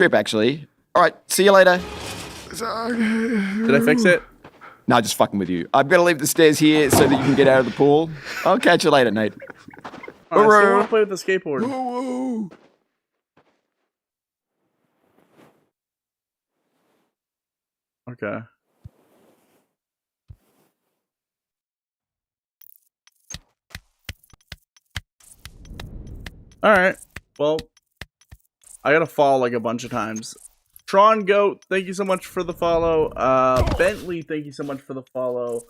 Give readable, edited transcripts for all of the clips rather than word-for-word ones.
trip, actually. All right, see you later. Did I fix it? Nah, just fucking with you. I've got to leave the stairs here so that you can get out of the pool. I'll catch you later, Nate. I still want to play with the skateboard. Woo-woo. Okay. Alright. Well, I gotta fall like a bunch of times. Tron Goat, thank you so much for the follow. Bentley, thank you so much for the follow.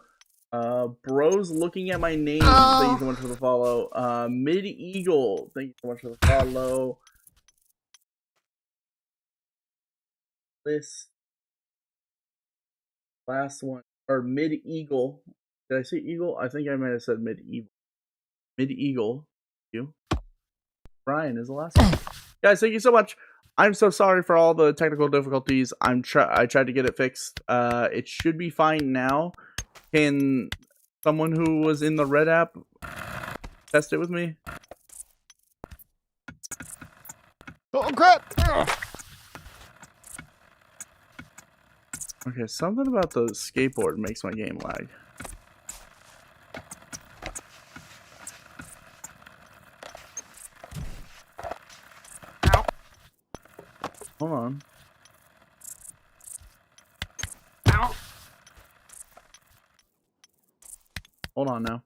Bros looking at my name, thank you so much for the follow. Mid Eagle, thank you so much for the follow. This last one, or Mid Eagle. Did I say Eagle? I think I might have said Mid Eagle. Mid Eagle. You. Brian is the last one. Guys, thank you so much. I'm so sorry for all the technical difficulties. I tried to get it fixed. It should be fine now. Can someone who was in the red app test it with me? Oh, crap! Okay, something about the skateboard makes my game lag. Hold on. Ow. Hold on now.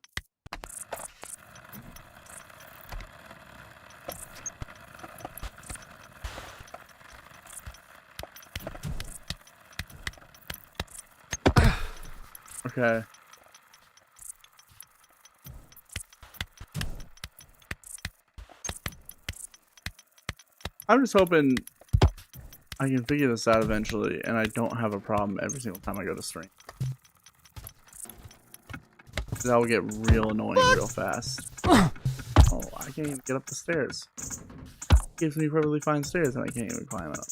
Okay. I'm just hoping I can figure this out eventually, and I don't have a problem every single time I go to stream. That will get real annoying real fast. Oh, I can't even get up the stairs. It gives me perfectly fine stairs, and I can't even climb up.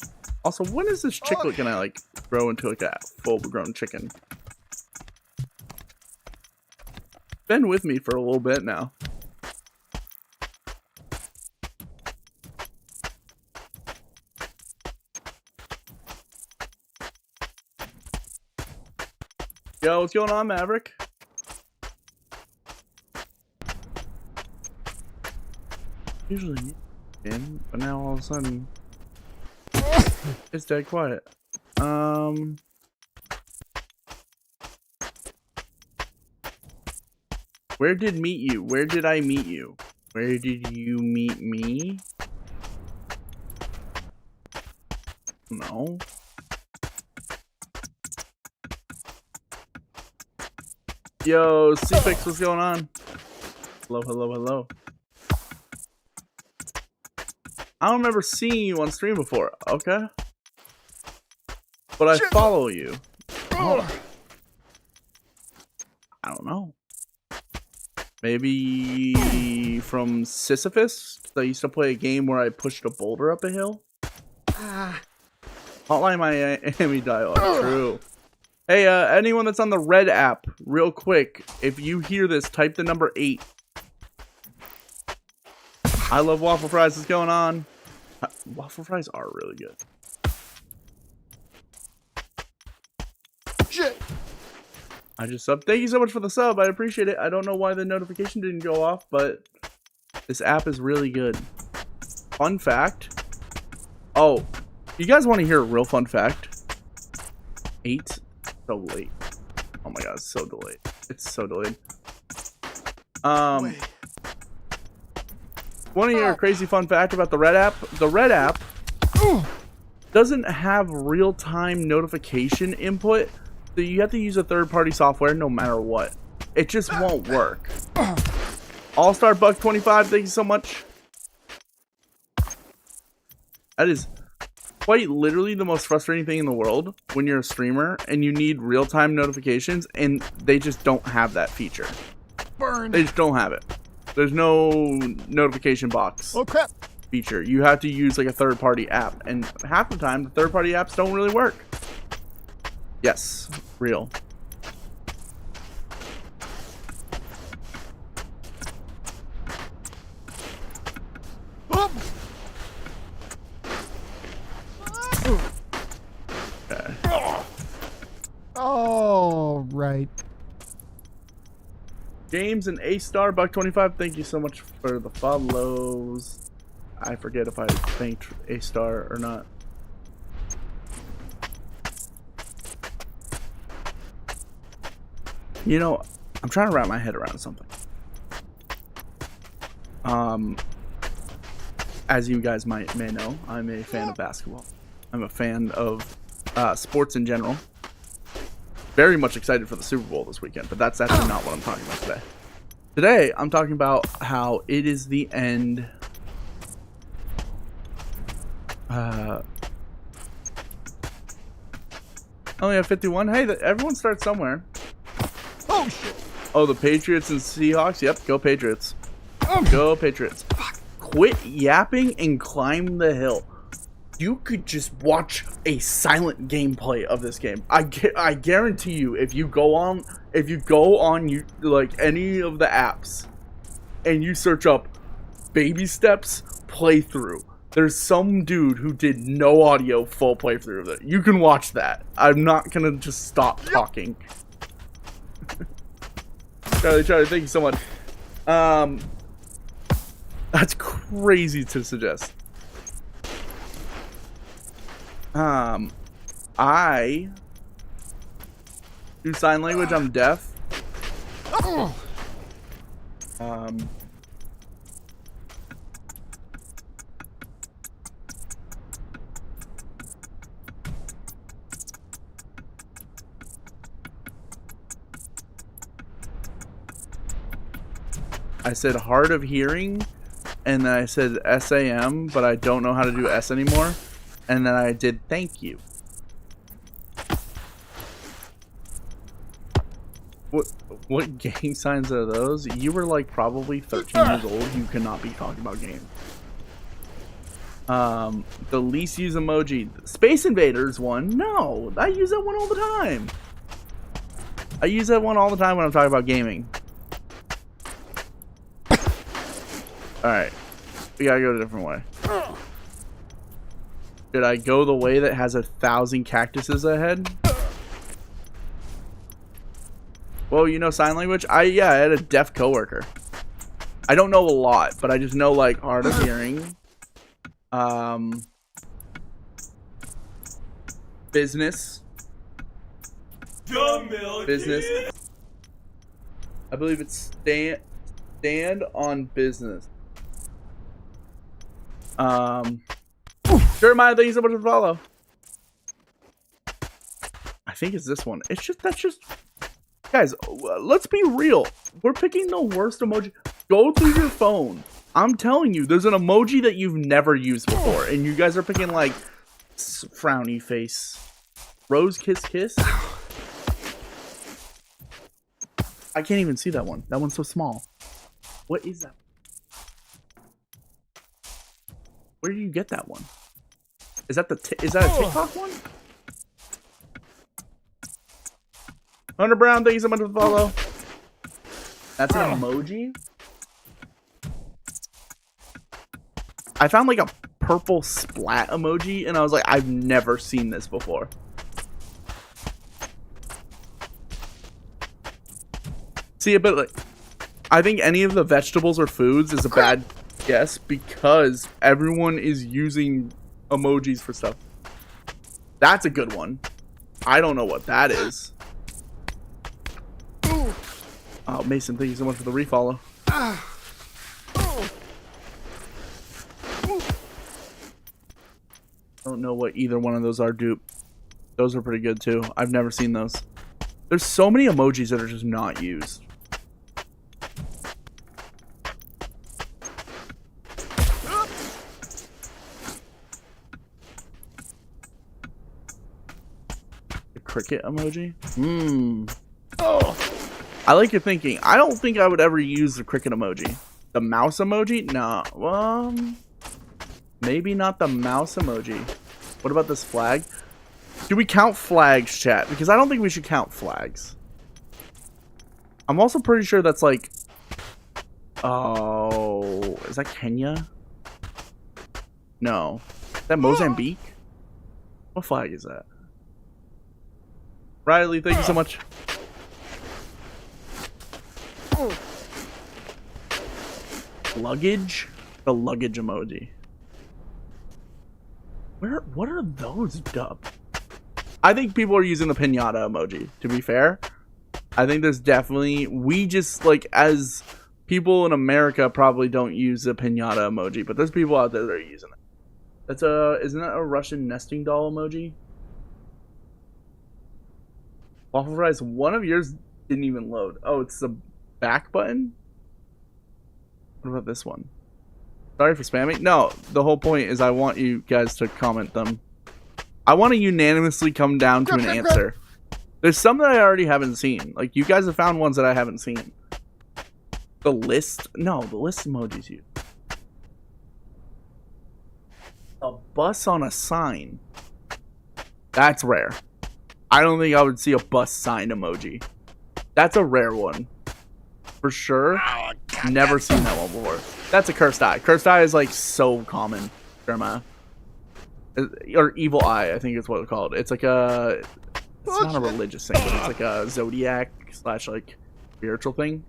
Also, when is this chicklet gonna like grow into like a full-grown chicken? Been with me for a little bit now. Yo, what's going on, Maverick? Usually in, but now all of a sudden it's dead quiet. Where did meet you? Where did I meet you? Where did you meet me? No. Yo, C-Fix, what's going on? Hello, hello, hello. I don't remember seeing you on stream before. Okay. But I follow you. Oh. I don't know. Maybe from Sisyphus? I used to play a game where I pushed a boulder up a hill. Hotline Miami dialogue. True. Hey, anyone that's on the red app, real quick, if you hear this, type the number 8. I love waffle fries. What's going on? Waffle fries are really good. Shit. I just subbed. Thank you so much for the sub. I appreciate it. I don't know why the notification didn't go off, but this app is really good. Fun fact. Oh, you guys want to hear a real fun fact? 8. So late. Oh my god, it's so delayed. It's so delayed. Want to hear a crazy fun fact about the red app? The red app doesn't have real-time notification input, so you have to use a third-party software no matter what. It just won't work. All-Star Buck 25, thank you so much. That is quite literally the most frustrating thing in the world when you're a streamer and you need real-time notifications and they just don't have that feature. Burn. They just don't have it. There's no notification box feature. You have to use like a third-party app, and half the time the third-party apps don't really work. Yes, real. Okay. Oh, right. James and A-Star, $1.25. Thank you so much for the follows. I forget if I thanked A-Star or not. You know, I'm trying to wrap my head around something. As you guys may know, I'm a fan of basketball. I'm a fan of sports in general. Very much excited for the Super Bowl this weekend, but that's actually not what I'm talking about today. Today, I'm talking about how it is the end. Only have 51. Hey, everyone starts somewhere. Oh, shit. Oh, the Patriots and Seahawks. Yep, go Patriots. Go Patriots. Quit yapping and climb the hill. You could just watch a silent gameplay of this game. I guarantee you, if you go on you like any of the apps and you search up baby steps playthrough, there's some dude who did no audio full playthrough of it. You can watch that. I'm not gonna just stop talking. Charlie, thank you so much. That's crazy to suggest. I do sign language. I'm deaf. I said hard of hearing, and then I said SAM, but I don't know how to do S anymore. And then I did thank you. What gang signs are those? You were like probably 13 years old. You cannot be talking about games. The least used emoji. Space Invaders one. No, I use that one all the time. I use that one all the time when I'm talking about gaming. Alright. We gotta go a different way. Should I go the way that has 1,000 cactuses ahead? Well, you know sign language? I had a deaf coworker. I don't know a lot, but I just know like hard of hearing. Business. Business. I believe it's stand on business. Sure, mind. Thank you so much for the follow. I think it's this one. That's just guys, let's be real. We're picking the worst emoji. Go through your phone. I'm telling you, there's an emoji that you've never used before, and you guys are picking like frowny face, rose kiss kiss. I can't even see that one. That one's so small. What is that? Where do you get that one? Is that is that a TikTok one? Hunter Brown, thank you so much for the follow. That's an emoji. I found like a purple splat emoji, and I was like, I've never seen this before. See, but like, I think any of the vegetables or foods is a bad guess because everyone is using emojis for stuff. That's a good one. I don't know what that is. Oh, Mason, thank you so much for the refollow. I don't know what either one of those are, dupe. Those are pretty good too. I've never seen those. There's so many emojis that are just not used. The cricket emoji? Oh. I like your thinking. I don't think I would ever use the cricket emoji. The mouse emoji? Nah. Well, maybe not the mouse emoji. What about this flag? Do we count flags, chat? Because I don't think we should count flags. I'm also pretty sure that's like... Oh... Is that Kenya? No. Is that Mozambique? What flag is that? Riley, thank you so much. Luggage? The luggage emoji. What are those, Dub? I think people are using the pinata emoji, to be fair. I think there's definitely, we just, like, as people in America probably don't use the pinata emoji, but there's people out there that are using it. That's isn't that a Russian nesting doll emoji? Waffle Fries, one of yours didn't even load. Oh, it's the back button? What about this one? Sorry for spamming. No, the whole point is I want you guys to comment them. I want to unanimously come down to an answer. There's some that I already haven't seen. Like, you guys have found ones that I haven't seen. The list? No, the list emoji's used. A bus on a sign. That's rare. I don't think I would see a bus sign emoji. That's a rare one. For sure. Never seen that one before. That's a cursed eye. Cursed eye is like so common. Or evil eye, I think is what it's called. It's like a... It's not a religious thing, but it's like a zodiac / like spiritual thing.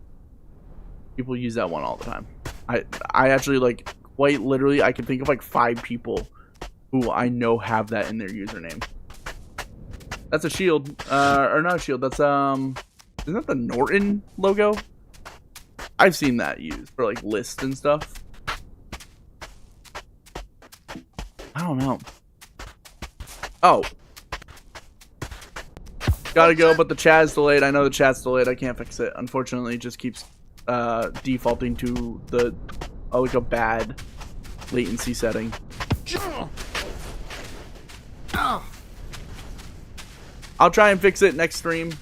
People use that one all the time. I actually like quite literally I can think of like 5 people who I know have that in their username. That's a shield. Or not a shield, that's isn't that the Norton logo? I've seen that used for like lists and stuff. I don't know. Oh. Gotta go, but the chat's delayed. I know the chat's delayed. I can't fix it. Unfortunately, it just keeps defaulting to the like a bad latency setting. I'll try and fix it next stream.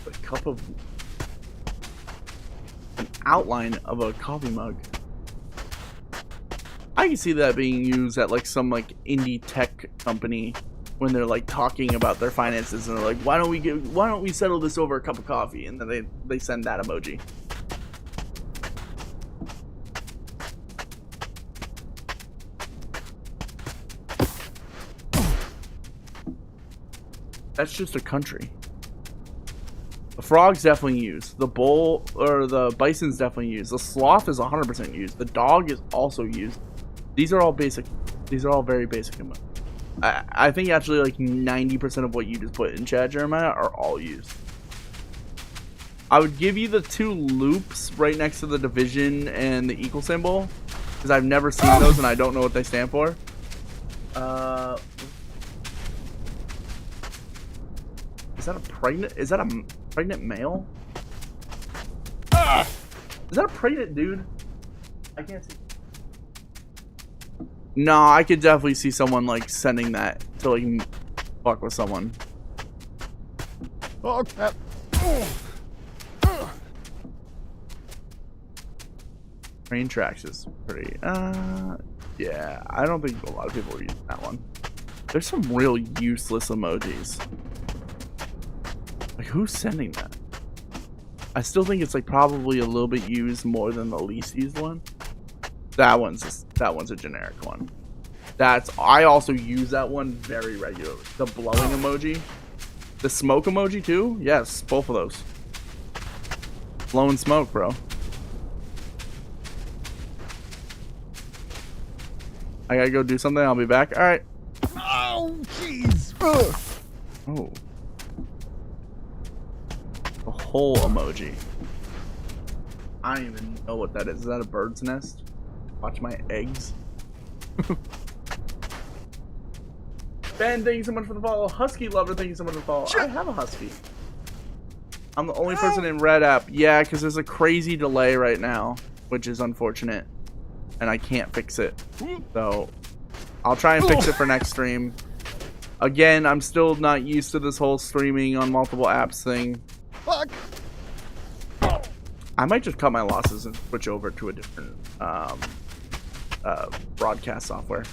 A cup of an outline of a coffee mug. I can see that being used at like some like indie tech company when they're like talking about their finances and they're like, why don't we settle this over a cup of coffee? And then they send that emoji. That's just a country. The frog's definitely used. The bull or the bison's definitely used. The sloth is 100% used. The dog is also used. These are all basic. These are all very basic emojis. I think actually like 90% of what you just put in chat, Jeremiah, are all used. I would give you the 2 loops right next to the division and the equal symbol because I've never seen those and I don't know what they stand for. Is that a pregnant? Is that a pregnant male? Is that a pregnant dude? I can't see. No, I could definitely see someone like sending that to like fuck with someone. Oh crap. Train tracks is pretty yeah, I don't think a lot of people are using that one. There's some real useless emojis. Like, who's sending that? I still think it's like probably a little bit used more than the least used one. That one's a generic one. I also use that one very regularly. The blowing emoji, the smoke emoji too. Yes, both of those. Blowing smoke, bro. I gotta go do something. I'll be back. All right. Oh, jeez. Oh. The whole emoji. I don't even know what that is. Is that a bird's nest? Watch my eggs. Ben, thank you so much for the follow. Husky Lover, thank you so much for the follow. I have a husky. I'm the only person in Red App. Yeah, because there's a crazy delay right now, which is unfortunate. And I can't fix it. So, I'll try and fix it for next stream. Again, I'm still not used to this whole streaming on multiple apps thing. Fuck. I might just cut my losses and switch over to a different broadcast software.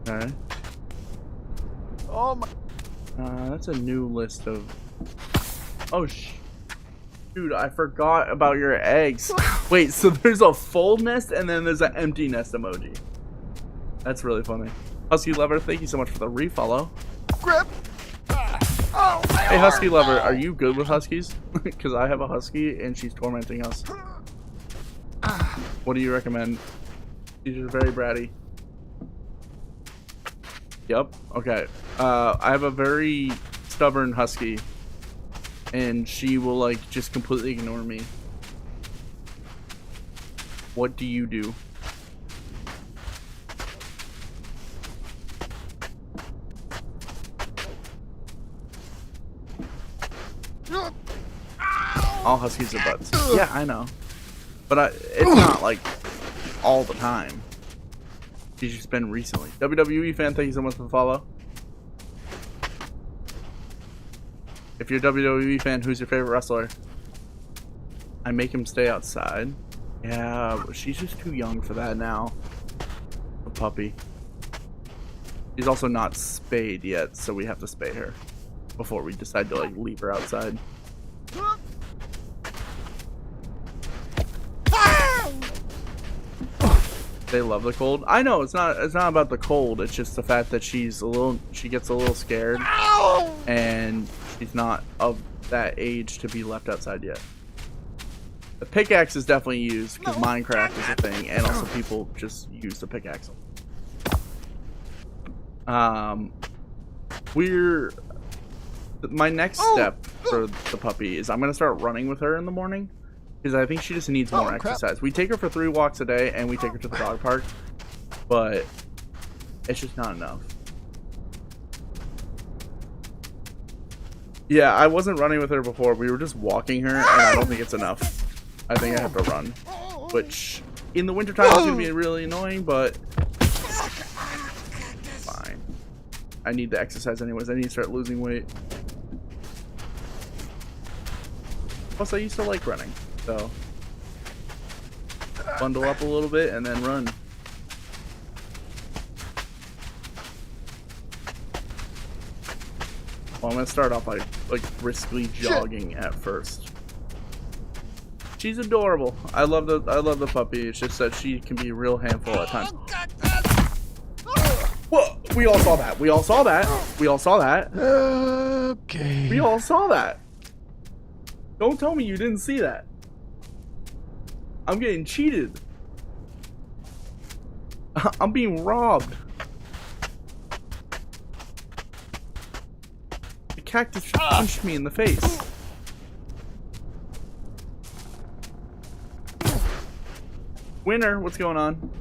Okay. Oh my. That's a new list of. Oh dude, I forgot about your eggs. Wait, so there's a full nest and then there's an empty nest emoji. That's really funny. Husky Lover, thank you so much for the refollow. Grip. Oh, Hey Husky Lover, are you good with huskies? Because I have a husky and she's tormenting us. What do you recommend? She's just very bratty. Yep. Okay. I have a very stubborn husky, and she will like just completely ignore me. What do you do? All huskies are butts. Yeah, I know, but it's not like all the time. She's just been recently. WWE fan, thank you so much for the follow. If you're a WWE fan, who's your favorite wrestler? I make him stay outside. Yeah, but she's just too young for that now. A puppy. She's also not spayed yet, so we have to spay her before we decide to like leave her outside. They love the cold. I know it's not about the cold. It's just the fact that she gets a little scared, and she's not of that age to be left outside yet. The pickaxe is definitely used because Minecraft is a thing, and also people just use the pickaxe. My next step for the puppy is I'm gonna start running with her in the morning. Because I think she just needs more exercise. We take her for 3 walks a day, and we take her to the dog park. But it's just not enough. Yeah, I wasn't running with her before. We were just walking her, and I don't think it's enough. I think I have to run. Which, in the wintertime, is going to be really annoying, but fine. I need the exercise anyways. I need to start losing weight. Plus, I used to like running. So, bundle up a little bit and then run. Well, I'm gonna start off by like briskly jogging at first. She's adorable. I love the puppy. It's just that she can be a real handful at times. Whoa! We all saw that. We all saw that. We all saw that. Okay. We all saw that. Don't tell me you didn't see that. I'm getting cheated. I'm being robbed. The cactus just punched me in the face. Winner, what's going on?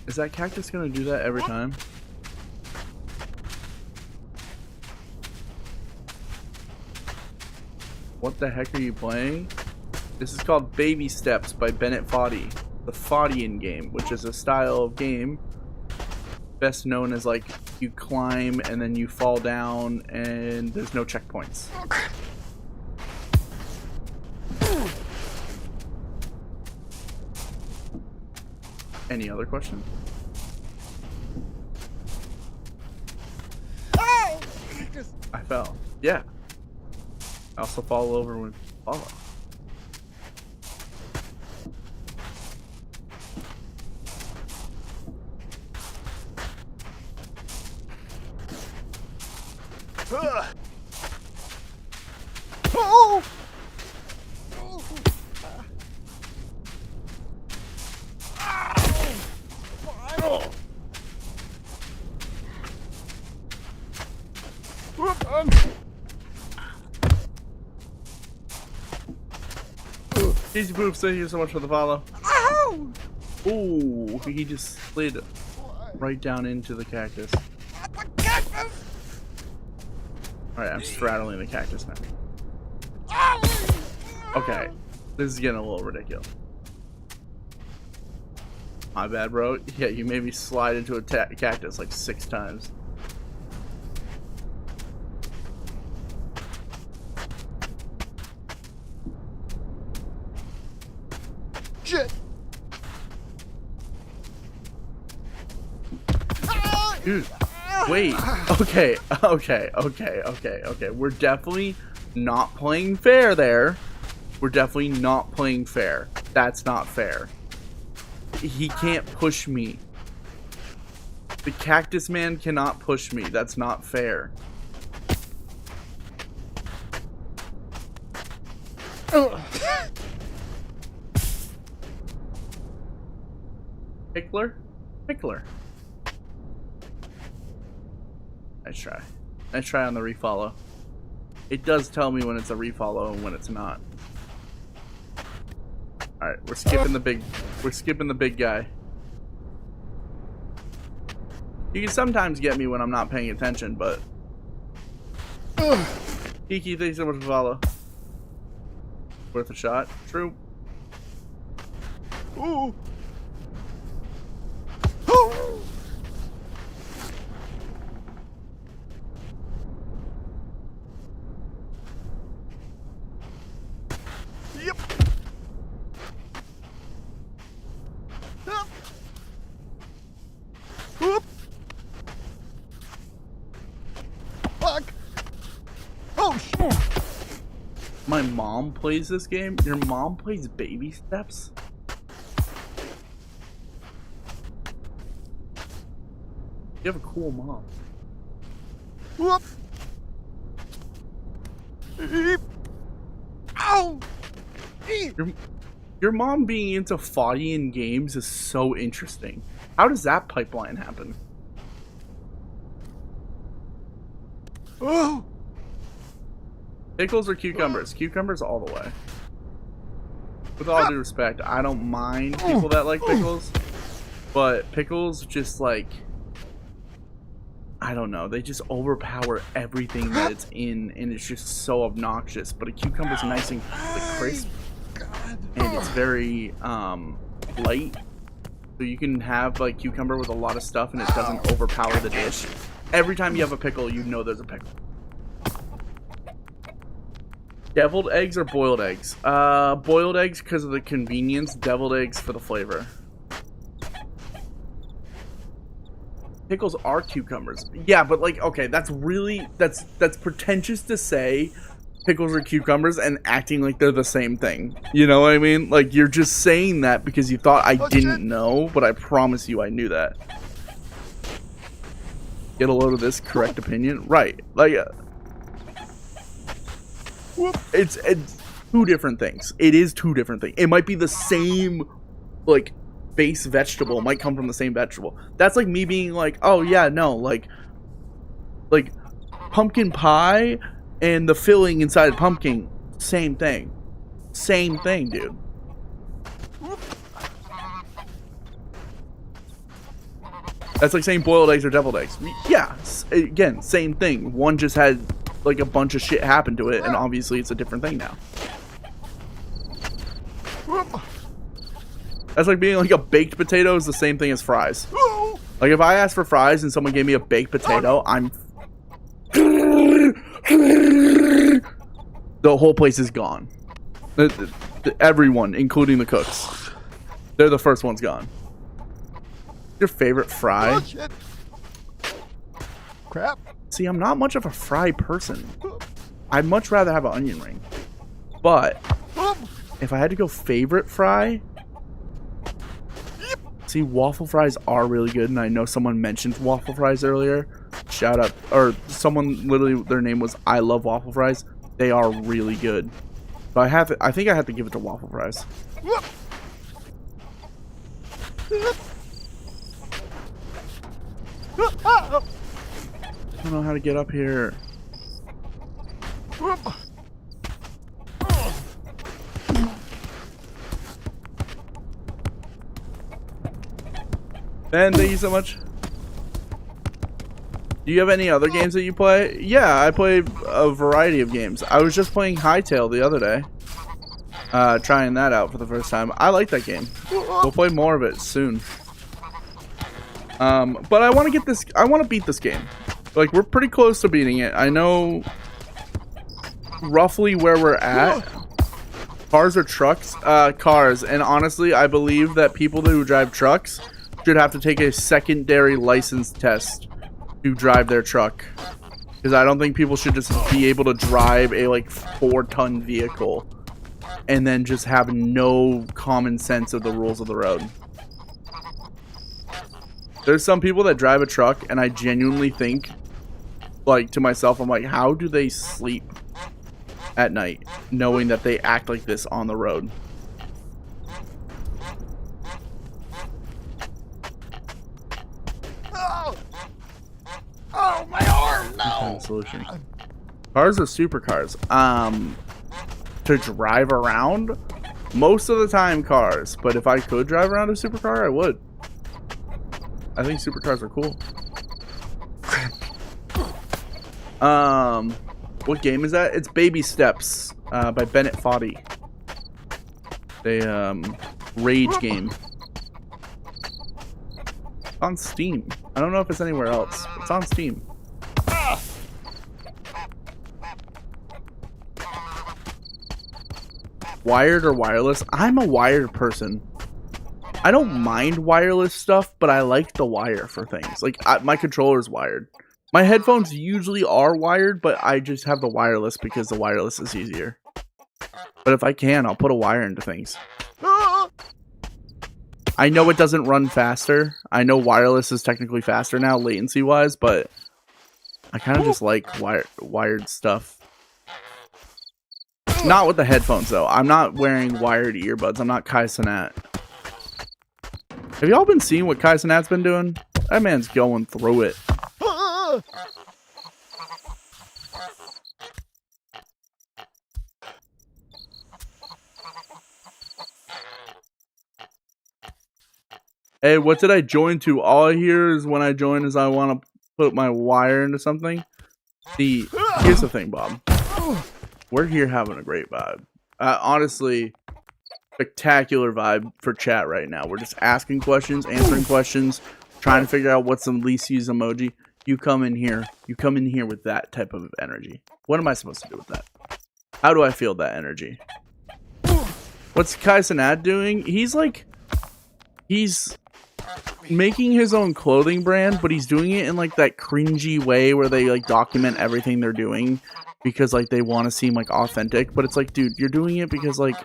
Is that cactus gonna do that every time? What the heck are you playing? This is called Baby Steps by Bennett Foddy. The Foddian game, which is a style of game best known as like you climb and then you fall down and there's no checkpoints. Any other questions? I fell. Yeah. I also fall over when follow. Oh! Easy Poops, thank you so much for the follow. Ooh, he just slid right down into the cactus. Alright, I'm straddling the cactus now. Okay, this is getting a little ridiculous. My bad, bro. Yeah, you made me slide into a cactus like 6 times. shit. Dude, wait. Okay. We're definitely not playing fair there. We're definitely not playing fair. That's not fair. He can't push me. The cactus man cannot push me. That's not fair. Pickler? Pickler. Nice try. Nice try on the refollow. It does tell me when it's a refollow and when it's not. Alright, we're skipping the big guy. You can sometimes get me when I'm not paying attention, but Kiki, thanks so much for follow. Worth a shot. True. Ooh. Oh. Yep. Whoop. Fuck. Oh shit. My mom plays this game? Your mom plays Baby Steps? You have a cool mom. Whoop. Eep. Ow. Eep. Your mom being into foddy in games is so interesting. How does that pipeline happen? Oh. Pickles or cucumbers? Cucumbers all the way. With all due respect, I don't mind people that like pickles, but pickles just like, I don't know, they just overpower everything that it's in, and it's just so obnoxious. But a cucumber's nice and like crisp, and it's very light, so you can have like cucumber with a lot of stuff, and it doesn't overpower the dish. Every time you have a pickle, you know there's a pickle. Deviled eggs or boiled eggs? Boiled eggs because of the convenience. Deviled eggs for the flavor. Pickles are cucumbers. Yeah, but like, okay, that's pretentious to say pickles are cucumbers and acting like they're the same thing. You know what I mean? Like, you're just saying that because you thought I didn't know, but I promise you I knew that. Get a load of this correct opinion? Right. Like, it's two different things. It is two different things. It might be the same, like, base vegetable. It might come from the same vegetable. That's like me being like, oh yeah, no, like pumpkin pie and the filling inside pumpkin, same thing. Same thing, dude. That's like saying boiled eggs or deviled eggs. Yeah, again, same thing. One just had like a bunch of shit happen to it, and obviously it's a different thing now. That's like being like a baked potato is the same thing as fries. Like if I asked for fries and someone gave me a baked potato, I'm the whole place is gone. Everyone, including the cooks, they're the first ones gone. Your favorite fry? Oh, shit. Crap. See, I'm not much of a fry person. I'd much rather have an onion ring. But if I had to go favorite fry, see, waffle fries are really good, and I know someone mentioned waffle fries earlier. Shout out, or someone literally, their name was I love waffle fries. They are really good. But I think I have to give it to waffle fries. I don't know how to get up here. Ben, thank you so much. Do you have any other games that you play? Yeah, I play a variety of games. I was just playing Hightail the other day. Trying that out for the first time. I like that game. We'll play more of it soon. But I want to get this. I want to beat this game. Like, we're pretty close to beating it. I know roughly where we're at. Cars or trucks? Cars. And honestly, I believe that people who drive trucks should have to take a secondary license test to drive their truck. Because I don't think people should just be able to drive a like 4-ton vehicle and then just have no common sense of the rules of the road. There's some people that drive a truck and I genuinely think, like, to myself, I'm like, how do they sleep at night knowing that they act like this on the road? Oh! Oh, my arm! No! Solution. Cars are supercars. To drive around, most of the time cars, but if I could drive around a supercar, I would. I think supercars are cool. What game is that? It's Baby Steps by Bennett Foddy. A rage game. It's on Steam. I don't know if it's anywhere else. It's on Steam. Wired or wireless? I'm a wired person. I don't mind wireless stuff, but I like the wire for things. Like, my controller's wired. My headphones usually are wired, but I just have the wireless because the wireless is easier. But if I can, I'll put a wire into things. I know it doesn't run faster. I know wireless is technically faster now, latency-wise, but I kind of just like wired stuff. Not with the headphones, though. I'm not wearing wired earbuds. I'm not Kai Cenat. Have y'all been seeing what Kai Cenat's been doing? That man's going through it. Hey, what did I join to? All I hear is when I join is I want to put my wire into something. See, here's the thing, Bob. We're here having a great vibe. Honestly, spectacular vibe for chat right now. We're just asking questions, answering questions, trying to figure out what's the least used emoji. You come in here with that type of energy. What am I supposed to do with that? How do I feel that energy? What's Kai Cenat doing? He's making his own clothing brand, but he's doing it in like that cringy way where they like document everything they're doing because like they want to seem like authentic. But it's like, dude, you're doing it because like,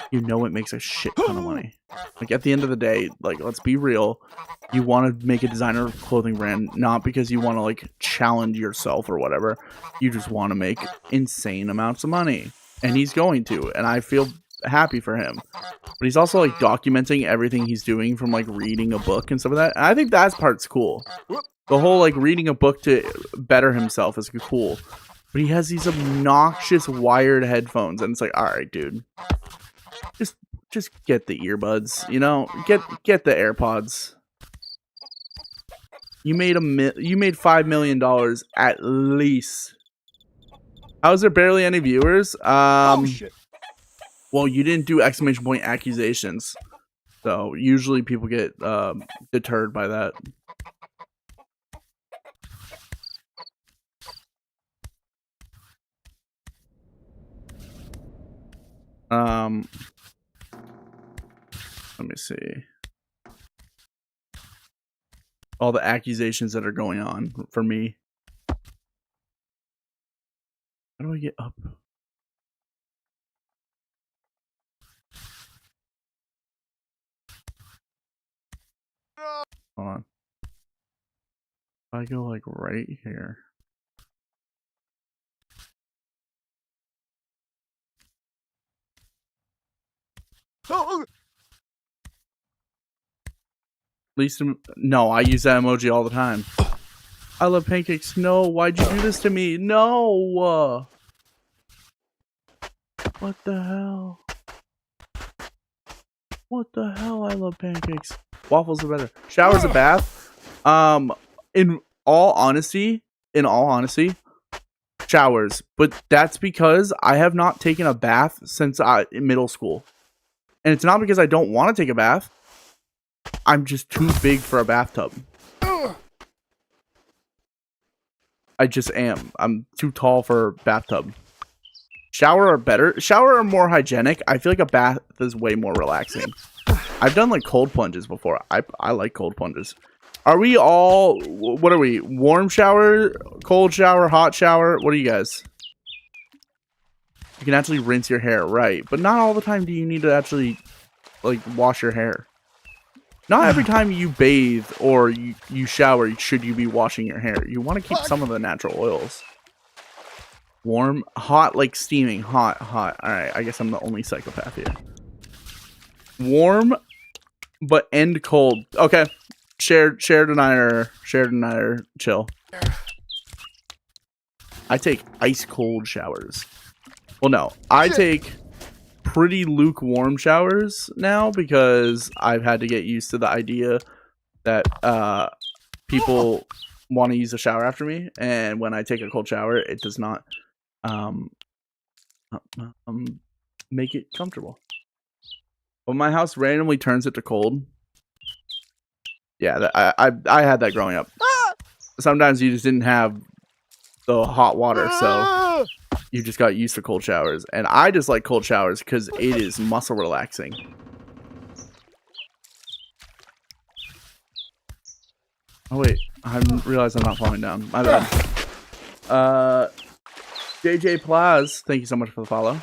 you know, it makes a shit ton of money. Like at the end of the day, like, let's be real. You want to make a designer clothing brand, not because you want to like challenge yourself or whatever. You just want to make insane amounts of money, and he's going to, and I feel happy for him. But he's also like documenting everything he's doing, from like reading a book and stuff like that. And I think that part's cool. The whole like reading a book to better himself is cool. But he has these obnoxious wired headphones, and it's like, all right, dude, just get the earbuds, you know, get the AirPods. You made $5 million at least. How's there barely any viewers? Oh, shit. Well, you didn't do exclamation point accusations, so usually people get deterred by that. Let me see. All the accusations that are going on for me. How do I get up? Hold on. If I go like right here. Oh, At least, no, I use that emoji all the time. I love pancakes. No, why'd you do this to me? No. What the hell? What the hell? I love pancakes. Waffles are better. Showers a bath. In all honesty, showers. But that's because I have not taken a bath since in middle school. And it's not because I don't want to take a bath. I'm just too big for a bathtub. I just am. I'm too tall for a bathtub. Shower are better. Shower are more hygienic. I feel like a bath is way more relaxing. I've done like cold plunges before. I like cold plunges. Are we all, what are we? Warm shower, cold shower, hot shower? What are you guys? You can actually rinse your hair, right? But not all the time do you need to actually like wash your hair. Not every time you bathe or you shower should you be washing your hair. You want to keep some of the natural oils. Warm, hot, like steaming, hot. All right, I guess I'm the only psychopath here. Warm, but end cold. Okay, shared denier, chill. I take ice cold showers. Well, no, I take pretty lukewarm showers now because I've had to get used to the idea that people want to use a shower after me, and when I take a cold shower, it does not make it comfortable. When my house randomly turns it to cold, yeah, I had that growing up. Sometimes you just didn't have the hot water, so you just got used to cold showers. And I just like cold showers because it is muscle relaxing. Oh wait, I realized I'm not falling down. My bad. JJ Plaz, thank you so much for the follow.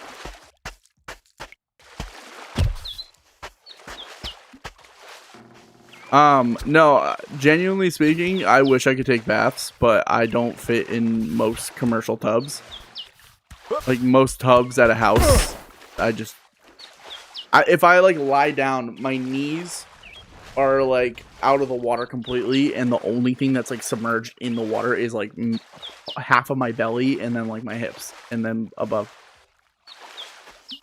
No, genuinely speaking, I wish I could take baths, but I don't fit in most commercial tubs. Like most tubs at a house, if I like lie down, my knees are like out of the water completely, and the only thing that's like submerged in the water is like half of my belly and then like my hips and then above.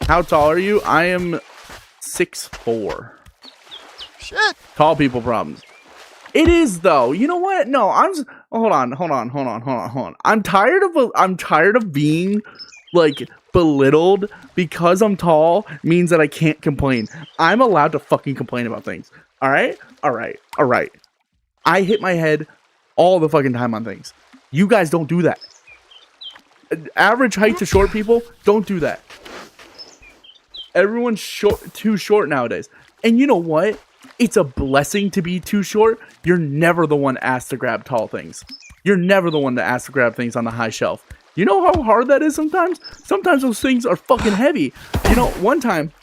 How tall are you? I am 6'4". Shit. Tall people problems. It is though. You know what? No, hold on. I'm tired of being like belittled because I'm tall means that I can't complain. I'm allowed to fucking complain about things. All right. I hit my head all the fucking time on things. You guys don't do that. Average height to short people don't do that. Everyone's too short nowadays. And you know what? It's a blessing to be too short. You're never the one asked to grab tall things. You're never the one that asked to grab things on the high shelf. You know how hard that is sometimes? Sometimes those things are fucking heavy. You know, one time,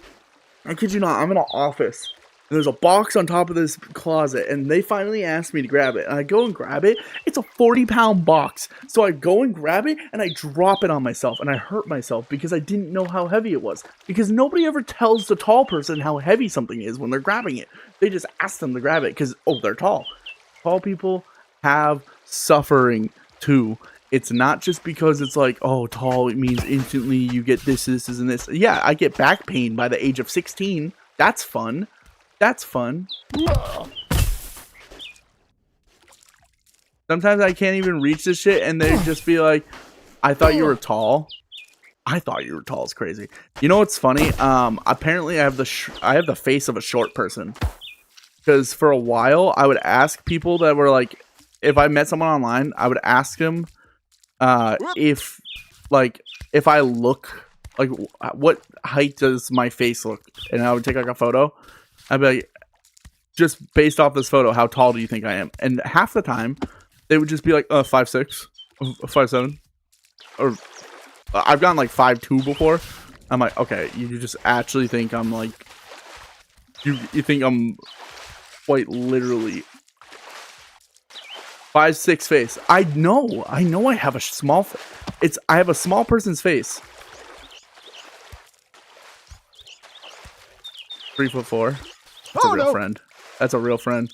I kid you not, I'm in an office. And there's a box on top of this closet, and they finally asked me to grab it. And I go and grab it. It's a 40-pound box. So I go and grab it, and I drop it on myself. And I hurt myself because I didn't know how heavy it was. Because nobody ever tells the tall person how heavy something is when they're grabbing it. They just ask them to grab it because, oh, they're tall. Tall people have suffering, too. It's not just because it's like, oh, tall, it means instantly you get this, and this. Yeah, I get back pain by the age of 16. That's fun. That's fun. Sometimes I can't even reach this shit, and they just be like, I thought you were tall. I thought you were tall is crazy. You know what's funny? Apparently I have the face of a short person. Because for a while, I would ask people that were like, if I met someone online, I would ask them if I look, like, what height does my face look? And I would take like a photo. I'd be like, just based off this photo, how tall do you think I am? And half the time, they would just be like, 5'6", 5'7", or I've gotten like 5'2" before. I'm like, okay, you just actually think I'm like, you think I'm quite literally 5'6" face. I know I have a small, I have a small person's face. 3'4". That's a real friend. That's a real friend.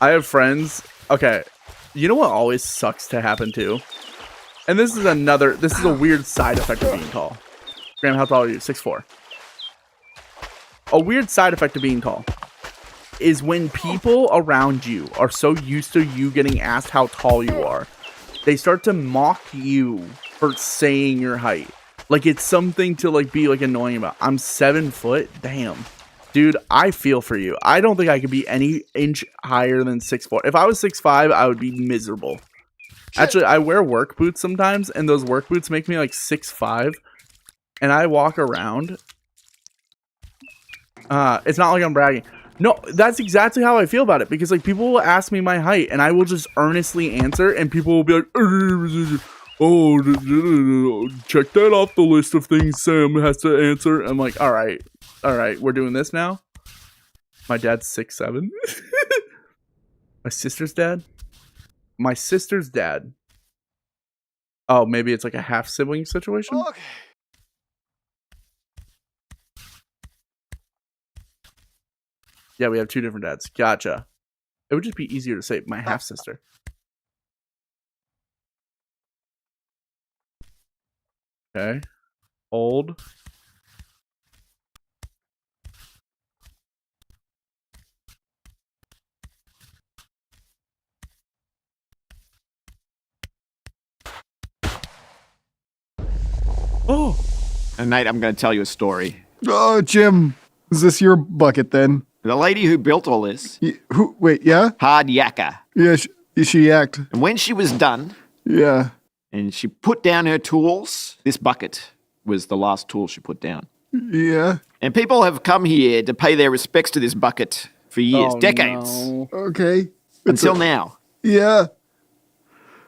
I have friends. Okay. You know what always sucks to happen too? And this is a weird side effect of being tall. Graham, how tall are you? 6'4". A weird side effect of being tall is when people around you are so used to you getting asked how tall you are, they start to mock you for saying your height. Like it's something to like be like annoying about. I'm 7 foot. Damn. Dude, I feel for you. I don't think I could be any inch higher than 6'4". If I was 6'5", I would be miserable. Actually, I wear work boots sometimes, and those work boots make me like 6'5", and I walk around. It's not like I'm bragging. No, that's exactly how I feel about it, because like people will ask me my height, and I will just earnestly answer, and people will be like, "Oh, check that off the list of things Sam has to answer." I'm like, all right, we're doing this now. My dad's 6'7". My sister's dad. Oh, maybe it's like a half sibling situation. Okay. Yeah, we have 2 different dads. Gotcha. It would just be easier to say my half sister. Okay. Old. Oh. And Nate, I'm going to tell you a story. Oh, Jim, is this your bucket then? The lady who built all this, Who? Wait, yeah? hard yakka. Yeah, she act. And when she was done Yeah. and she put down her tools, this bucket was the last tool she put down. Yeah. And people have come here to pay their respects to this bucket for years, Oh, decades, no. Okay. until now. Yeah.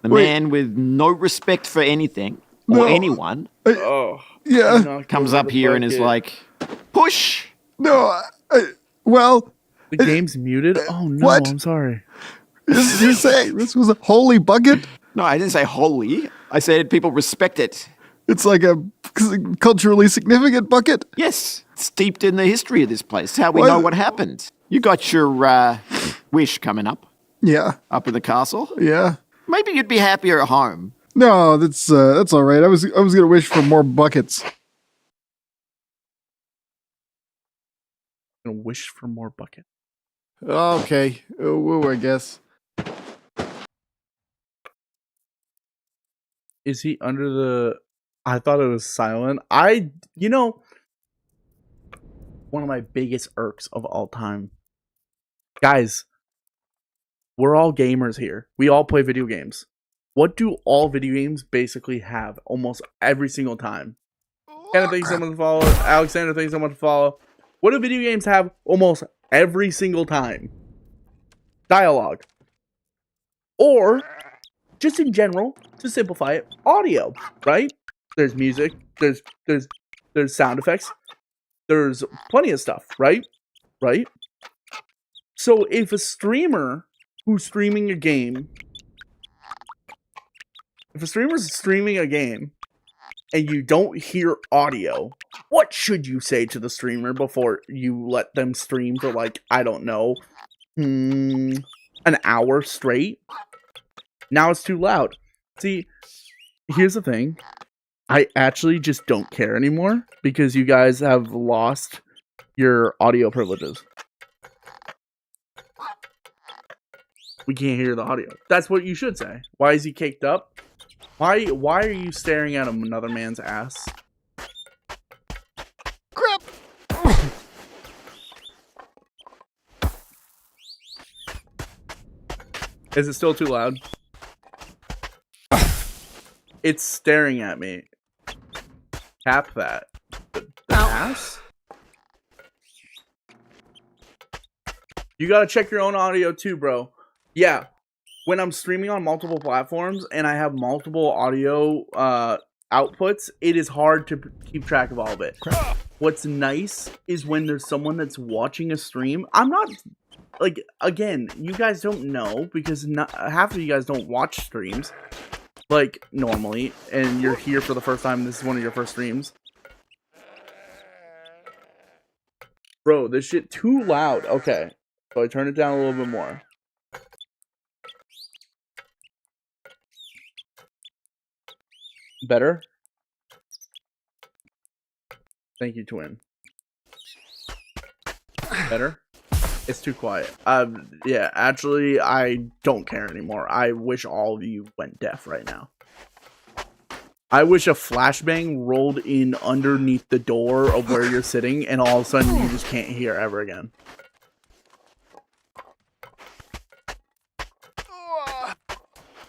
The Wait. man with no respect for anything or No. anyone Oh. Yeah. Knocked comes over up the here and is bucket. like, push. No. Well, The game's muted? Oh, no. What? I'm sorry. you're saying this was a holy bucket? No, I didn't say holy. I said people respect it. It's like a culturally significant bucket? Yes, steeped in the history of this place. It's how we What? know what happened. You got your wish coming up Yeah. in the castle. Yeah. Maybe you'd be happier at home. No, that's all right. I was gonna wish for more buckets. I'm gonna wish for more bucket. Okay. Woo, I guess. Is he under the... I thought it was silent. One of my biggest irks of all time. Guys, we're all gamers here. We all play video games. What do all video games basically have almost every single time? Kenneth, thanks so much to follow. Alexander, thanks so much to follow. What do video games have almost every single time? Dialogue. Or, just in general, to simplify it, audio, right? There's music, there's sound effects, there's plenty of stuff, right? Right? So if a streamer who's streaming a game, and you don't hear audio, what should you say to the streamer before you let them stream for, like, I don't know, an hour straight? Now it's too loud. See, here's the thing. I actually just don't care anymore because you guys have lost your audio privileges. We can't hear the audio. That's what you should say. Why is he caked up? Why are you staring at another man's ass? Crap. Is it still too loud? It's staring at me. Tap that. The ass? You gotta check your own audio too, bro. Yeah. When I'm streaming on multiple platforms and I have multiple audio outputs, it is hard to keep track of all of it. What's nice is when there's someone that's watching a stream. I'm not... Like, again, you guys don't know because half of you guys don't watch streams, like, normally, and you're here for the first time. This is one of your first streams. Bro, this shit too loud. Okay, so I turn it down a little bit more. Better? Thank you, twin. Better? It's too quiet. Yeah, actually, I don't care anymore. I wish all of you went deaf right now. I wish a flashbang rolled in underneath the door of where you're sitting, and all of a sudden you just can't hear ever again.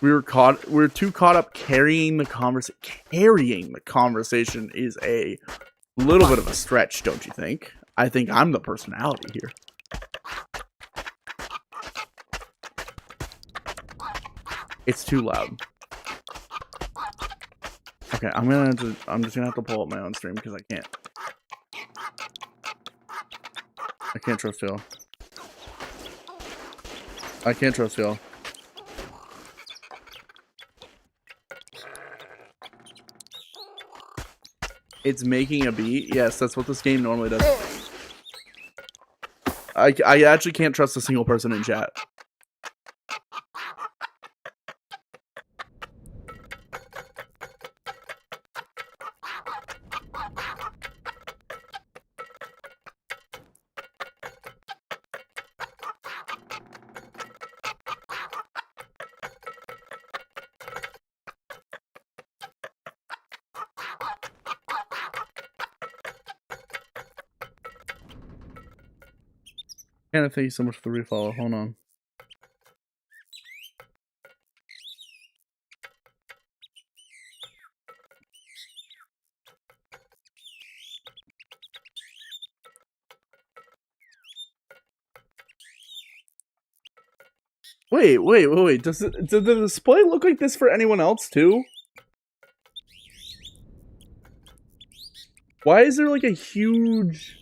We were too caught up carrying the conversation. Carrying the conversation is a little bit of a stretch, don't you think? I think I'm the personality here. It's too loud. Okay, I'm just gonna have to pull up my own stream because I can't trust y'all. I can't trust y'all. It's making a beat. Yes, that's what this game normally does. I actually can't trust a single person in chat. Anna, thank you so much for the refollow. Hold on. Wait. Does the display look like this for anyone else too? Why is there like a huge...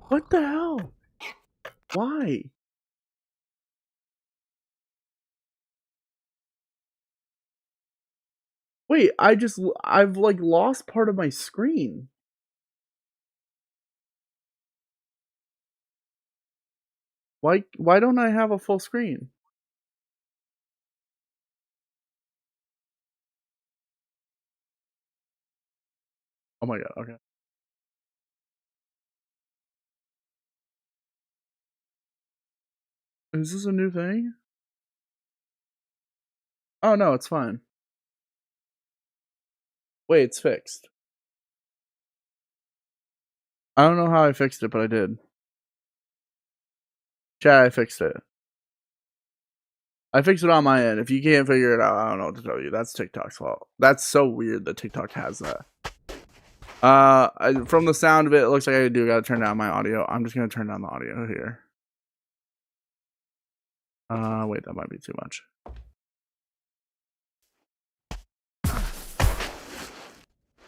What the hell? Why? Wait, I've like lost part of my screen. Why don't I have a full screen? Oh my god, okay. Is this a new thing? Oh no, it's fine. Wait, it's fixed. I don't know how I fixed it, but I did. Chat, I fixed it. I fixed it on my end. If you can't figure it out, I don't know what to tell you. That's TikTok's fault. That's so weird that TikTok has that. From the sound of it, it looks like I gotta turn down my audio. I'm just gonna turn down the audio here. Wait, that might be too much.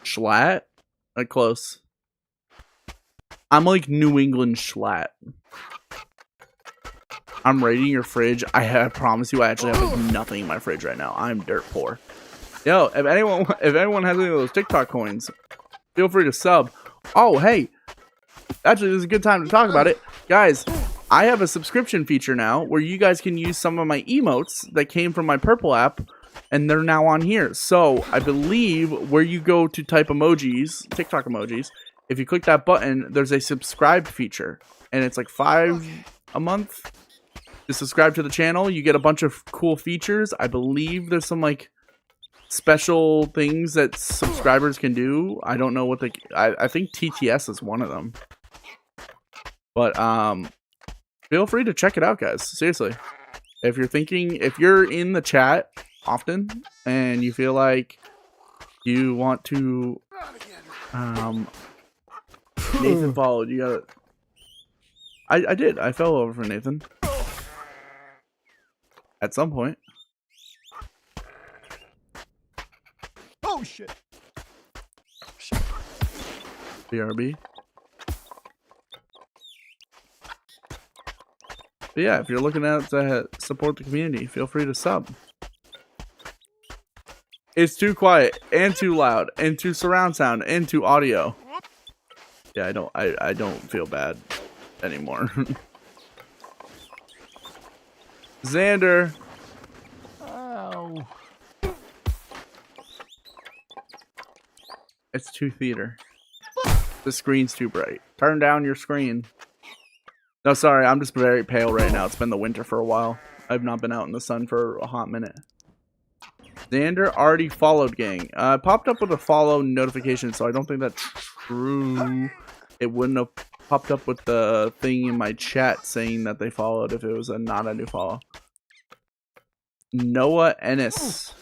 Schlatt? Like close. I'm like New England Schlatt. I'm raiding your fridge. I promise you, I actually have like nothing in my fridge right now. I'm dirt poor. Yo, if anyone has any of those TikTok coins, feel free to sub. Oh, hey. Actually, this is a good time to talk about it. Guys, I have a subscription feature now where you guys can use some of my emotes that came from my Purple app, and they're now on here. So, I believe where you go to type emojis, TikTok emojis, if you click that button, there's a subscribe feature. And it's like $5 a month to subscribe to the channel. You get a bunch of cool features. I believe there's some like special things that subscribers can do. I don't know what I think TTS is one of them. But feel free to check it out, guys. Seriously. If you're in the chat often and you feel like you want to Nathan followed, you gotta I did. I fell over for Nathan. At some point. Oh shit. BRB. But yeah, if you're looking out to support the community, feel free to sub. It's too quiet and too loud and too surround sound and too audio. Yeah, I don't feel bad anymore. Xander. Ow. It's too theater. The screen's too bright. Turn down your screen. No, sorry, I'm just very pale right now. It's been the winter for a while. I've not been out in the sun for a hot minute. Xander already followed, gang. Popped up with a follow notification, so I don't think that's true. It wouldn't have popped up with the thing in my chat saying that they followed if it was not a new follow. Noah Ennis.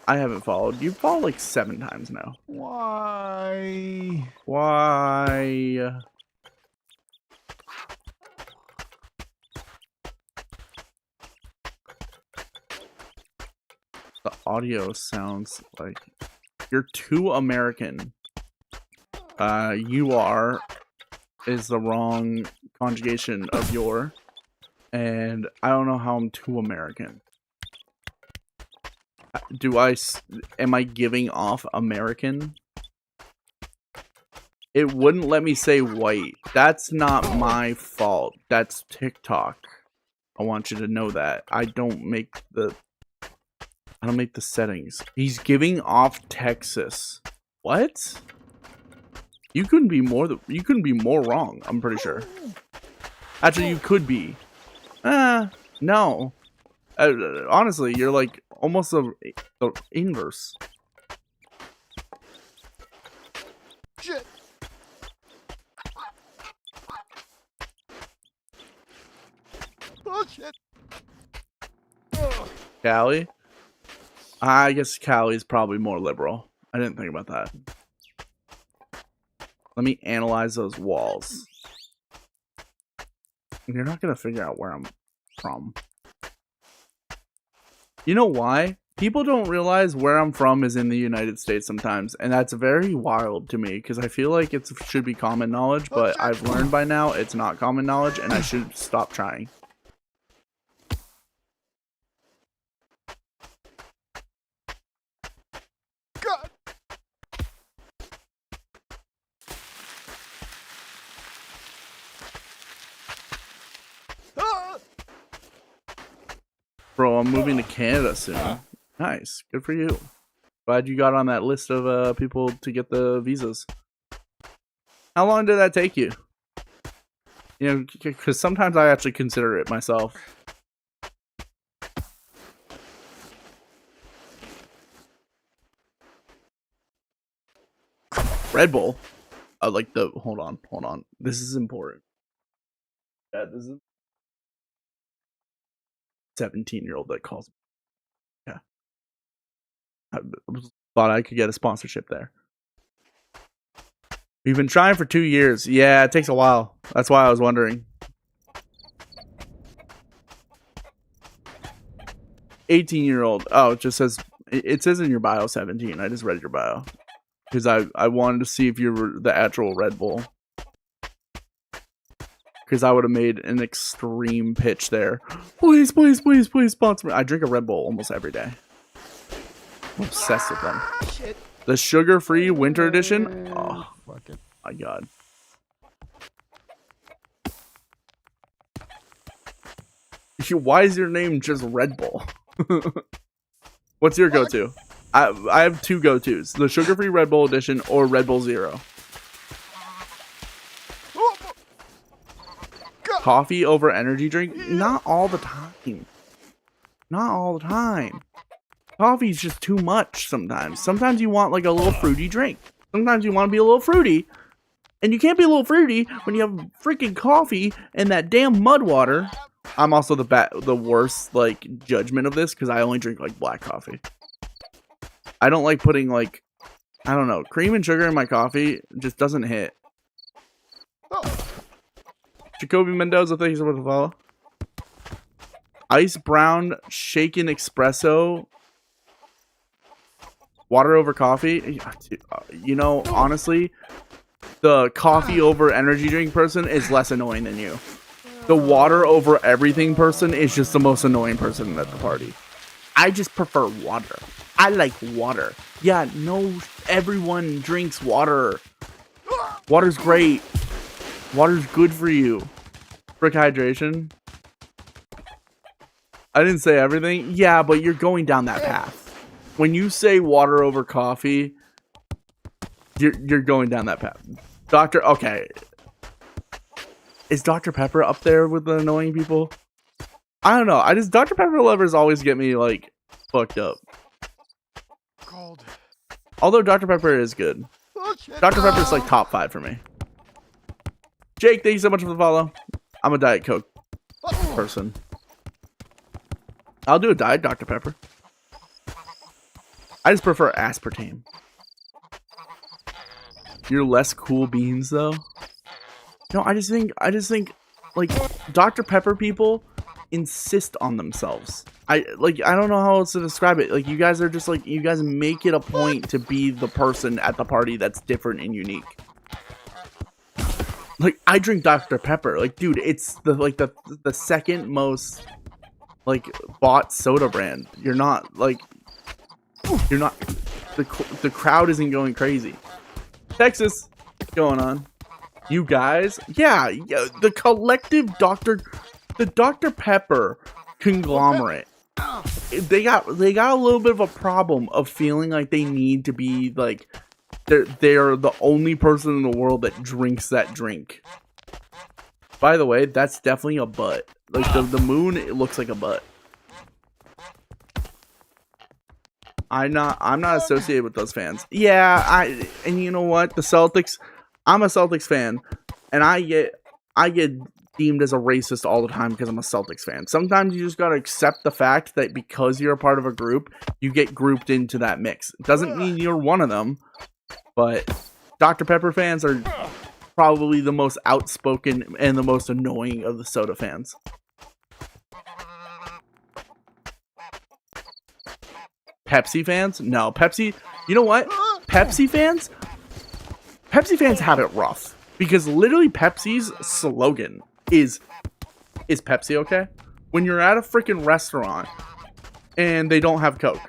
I haven't followed. You've followed like 7 times now. Why? Why? The audio sounds like you're too American. You are is the wrong conjugation of your, and I don't know how I'm too American. Am I giving off American? It wouldn't let me say white. That's not my fault. That's TikTok. I want you to know that. I don't make the settings. He's giving off Texas. What? You couldn't be more wrong, I'm pretty sure. Actually, you could be. No. Honestly, you're like almost the inverse. Shit. Oh shit. Cali? I guess Cali's probably more liberal. I didn't think about that. Let me analyze those walls. You're not gonna figure out where I'm from. You know why? People don't realize where I'm from is in the United States sometimes, and that's very wild to me because I feel like it should be common knowledge, but I've learned by now it's not common knowledge, and I should stop trying. God. Ah! Bro, I'm moving to Canada soon. Nice. Good for you. Glad you got on that list of people to get the visas. How long did that take you? You know, because sometimes I actually consider it myself. Red Bull. I like the... Hold on. This is important. Yeah, this is... 17-year-old that calls me. Yeah. I thought I could get a sponsorship there. We've been trying for 2 years. Yeah, it takes a while. That's why I was wondering. 18-year-old. Oh, it just says... It says in your bio 17. I just read your bio. Because I wanted to see if you were the actual Red Bull. Because I would have made an extreme pitch there. Please, please, please, please sponsor me. I drink a Red Bull almost every day. I'm obsessed with them. Shit. The sugar-free winter edition. Oh, my God. Why is your name just Red Bull? What's your go-to? I have 2 go-tos. The sugar-free Red Bull edition or Red Bull Zero. Coffee over energy drink? Not all the time. Not all the time. Coffee's just too much sometimes. Sometimes you want like a little fruity drink. Sometimes you want to be a little fruity. And you can't be a little fruity when you have freaking coffee and that damn mud water. I'm also the worst like judgment of this because I only drink like black coffee. I don't like putting like, I don't know, cream and sugar in my coffee. It just doesn't hit. Jacoby Mendoza, thank you so much for the follow. Ice brown shaken espresso. Water over coffee. You know, honestly, the coffee over energy drink person is less annoying than you. The water over everything person is just the most annoying person at the party. I just prefer water. I like water. Yeah, no, everyone drinks water. Water's great. Water's good for you. Brick hydration. I didn't say everything. Yeah, but you're going down that path. When you say water over coffee, you're going down that path. Okay. Is Dr. Pepper up there with the annoying people? I don't know. Dr. Pepper lovers always get me like fucked up. Cold. Although Dr. Pepper is good. Oh, shit. Dr. Pepper's like top 5 for me. Jake, thank you so much for the follow. I'm a Diet Coke person. I'll do a diet Dr. Pepper. I just prefer aspartame. You're less cool beans though. No, I just think like Dr. Pepper people insist on themselves. I don't know how else to describe it. Like you guys are just like, you guys make it a point to be the person at the party that's different and unique. Like I drink Dr. Pepper. Like dude, it's the second most like bought soda brand. You're not the crowd isn't going crazy. Texas, what's going on? You guys, yeah, the collective Dr. Pepper conglomerate. They got a little bit of a problem of feeling like they need to be like they're the only person in the world that drinks that drink. By the way, that's definitely a butt. Like the moon, it looks like a butt. I'm not associated with those fans. Yeah, and you know what? The Celtics, I'm a Celtics fan, and I get deemed as a racist all the time because I'm a Celtics fan. Sometimes you just gotta accept the fact that because you're a part of a group, you get grouped into that mix. It doesn't mean you're one of them, but Dr. Pepper fans are probably the most outspoken and the most annoying of the soda fans. Pepsi fans? No, Pepsi. You know what? Pepsi fans have it rough because literally Pepsi's slogan is Pepsi okay? When you're at a freaking restaurant and they don't have Coke.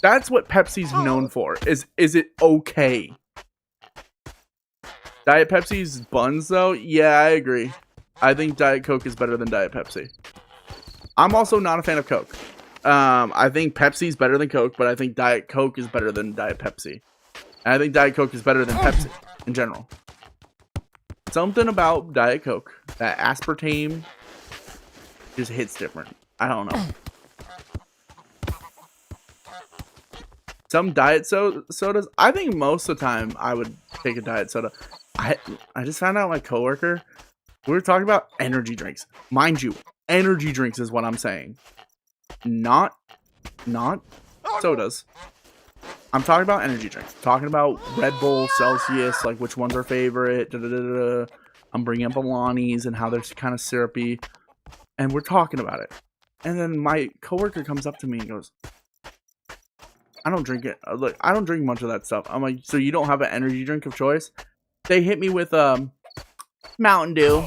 That's what Pepsi's known for. Is it okay? Diet Pepsi's buns though? Yeah, I agree. I think Diet Coke is better than Diet Pepsi. I'm also not a fan of Coke. I think Pepsi's better than Coke, but I think Diet Coke is better than Diet Pepsi. And I think Diet Coke is better than Pepsi in general. Something about Diet Coke, that aspartame just hits different. I don't know. Some diet sodas, I think most of the time I would take a diet soda. I just found out my coworker, we were talking about energy drinks. Mind you, energy drinks is what I'm saying. Not sodas. I'm talking about energy drinks. I'm talking about Red Bull, Celsius, like which one's our favorite. I'm bringing up Alani's and how they're kind of syrupy. And we're talking about it. And then my coworker comes up to me and goes, I don't drink it. Look, I don't drink much of that stuff. I'm like, so you don't have an energy drink of choice? They hit me with Mountain Dew.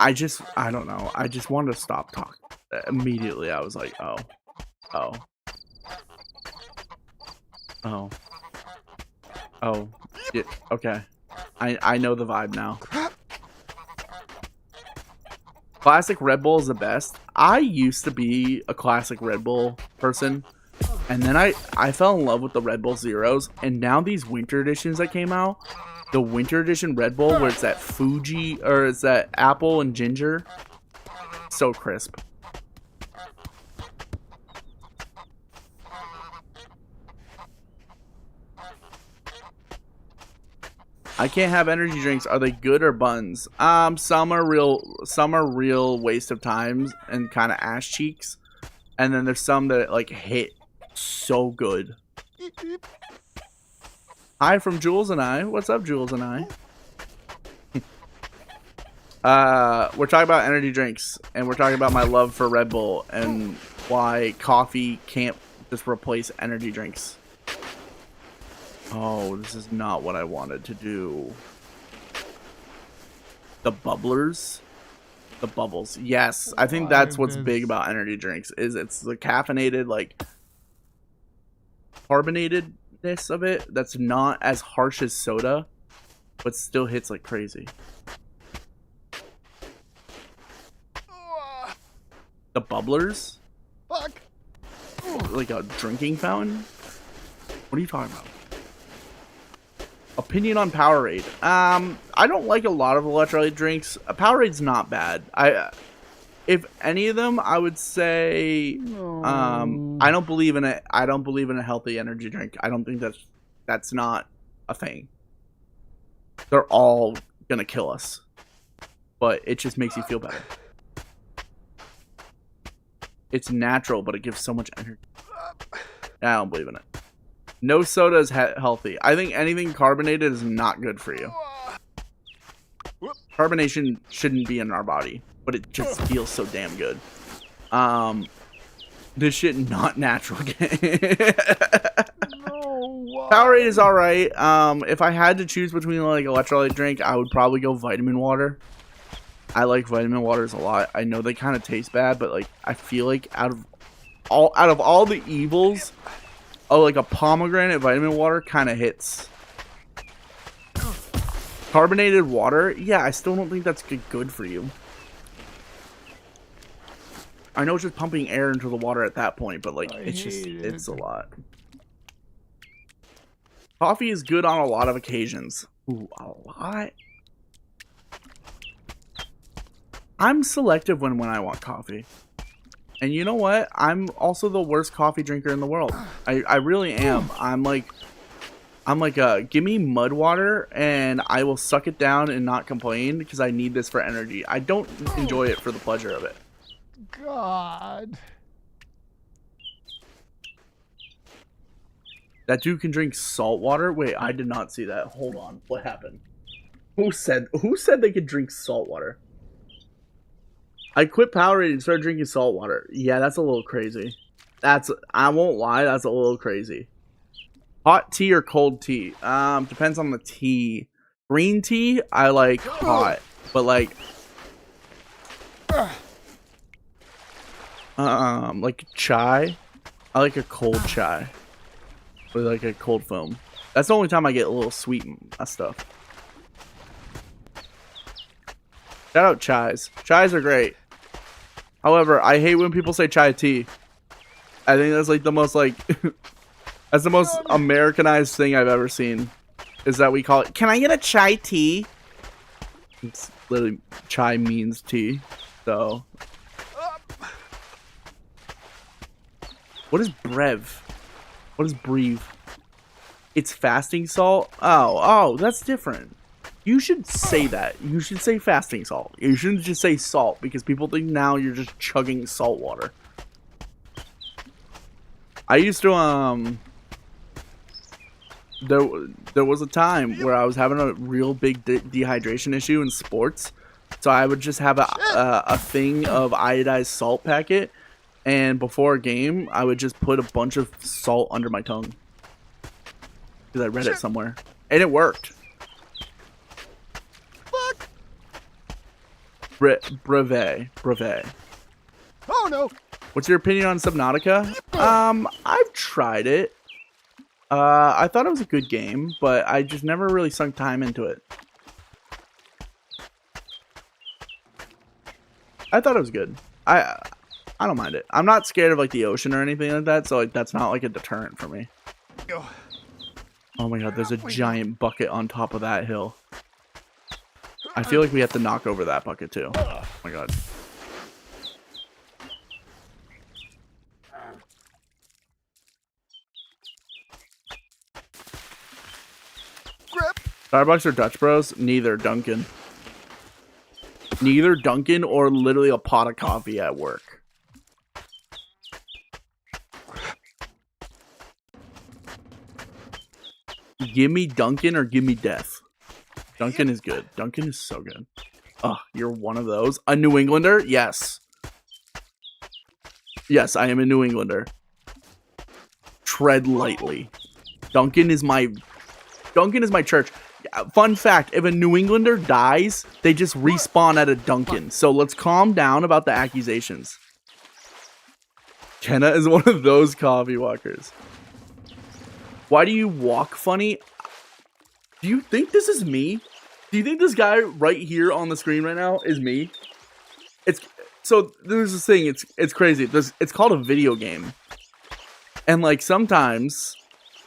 I don't know. I just wanted to stop talking. Immediately, I was like, oh. Yeah, okay. I know the vibe now. Classic Red Bull is the best. I used to be a classic Red Bull person. And then I fell in love with the Red Bull Zeros. And now these winter editions that came out. The winter edition Red Bull where it's that Fuji, or it's that apple and ginger. So crisp. I can't have energy drinks. Are they good or buns? Some are real waste of times and kind of ass cheeks. And then there's some that like hit so good. Hi from Jules and I. What's up, Jules and I? We're talking about energy drinks, and we're talking about my love for Red Bull and why coffee can't just replace energy drinks. Oh, this is not what I wanted to do. The bubblers? The bubbles. Yes, I think that's what's big about energy drinks, is it's the caffeinated, like, carbonatedness of it that's not as harsh as soda, but still hits like crazy. The bubblers? Fuck. Like a drinking fountain? What are you talking about? Opinion on Powerade. I don't like a lot of electrolyte drinks. Powerade's not bad. If any of them, I would say, I don't believe in it. I don't believe in a healthy energy drink. I don't think that's not a thing. They're all gonna kill us. but it just makes you feel better. It's natural, but it gives so much energy. I don't believe in it. No soda is healthy. I think anything carbonated is not good for you. Carbonation shouldn't be in our body, but it just feels so damn good. This shit not natural. Powerade is alright. If I had to choose between like electrolyte drink, I would probably go vitamin water. I like vitamin waters a lot. I know they kind of taste bad, but like I feel like out of all the evils, oh, like a pomegranate vitamin water kind of hits. Carbonated water, yeah, I still don't think that's good for you. I know it's just pumping air into the water at that point, but like it's a lot. Coffee is good on a lot of occasions. Ooh, a lot. I'm selective when I want coffee. And you know what? I'm also the worst coffee drinker in the world. I really am. I'm like, give me mud water and I will suck it down and not complain because I need this for energy. I don't enjoy it for the pleasure of it. God. That dude can drink salt water? Wait, I did not see that. Hold on. What happened? Who said they could drink salt water? I quit Powerade and started drinking salt water. Yeah, that's a little crazy. I won't lie, that's a little crazy. Hot tea or cold tea? Depends on the tea. Green tea, I like hot. But like chai, I like a cold chai. With like a cold foam. That's the only time I get a little sweet and that stuff. Shout out chais. Chais are great. However, I hate when people say chai tea. I think that's like the most like that's the most Americanized thing I've ever seen. Is that we call it, can I get a chai tea? It's literally chai means tea. So what is brev? What is breve? It's fasting salt? Oh, that's different. You should say that. You should say fasting salt. You shouldn't just say salt because people think now you're just chugging salt water. I used to there was a time where I was having a real big dehydration issue in sports, so I would just have a thing of iodized salt packet, and before a game I would just put a bunch of salt under my tongue because I read it somewhere and it worked. Brevet. Oh no! What's your opinion on Subnautica? I've tried it. I thought it was a good game, but I just never really sunk time into it. I thought it was good. I don't mind it. I'm not scared of like the ocean or anything like that, so like that's not like a deterrent for me. Oh my god, there's a giant bucket on top of that hill. I feel like we have to knock over that bucket too. Oh my god. Starbucks or Dutch Bros? Neither, Dunkin'. Neither Dunkin' or literally a pot of coffee at work. Give me Dunkin' or give me death. Dunkin' is good. Dunkin' is so good. Oh, you're one of those. A New Englander? Yes. Yes, I am a New Englander. Tread lightly. Dunkin' is my church. Fun fact, if a New Englander dies, they just respawn at a Dunkin'. So let's calm down about the accusations. Kenna is one of those coffee walkers. Why do you walk funny? Do you think this is me? Do you think this guy right here on the screen right now is me? So there's this thing, it's crazy. It's called a video game. And like sometimes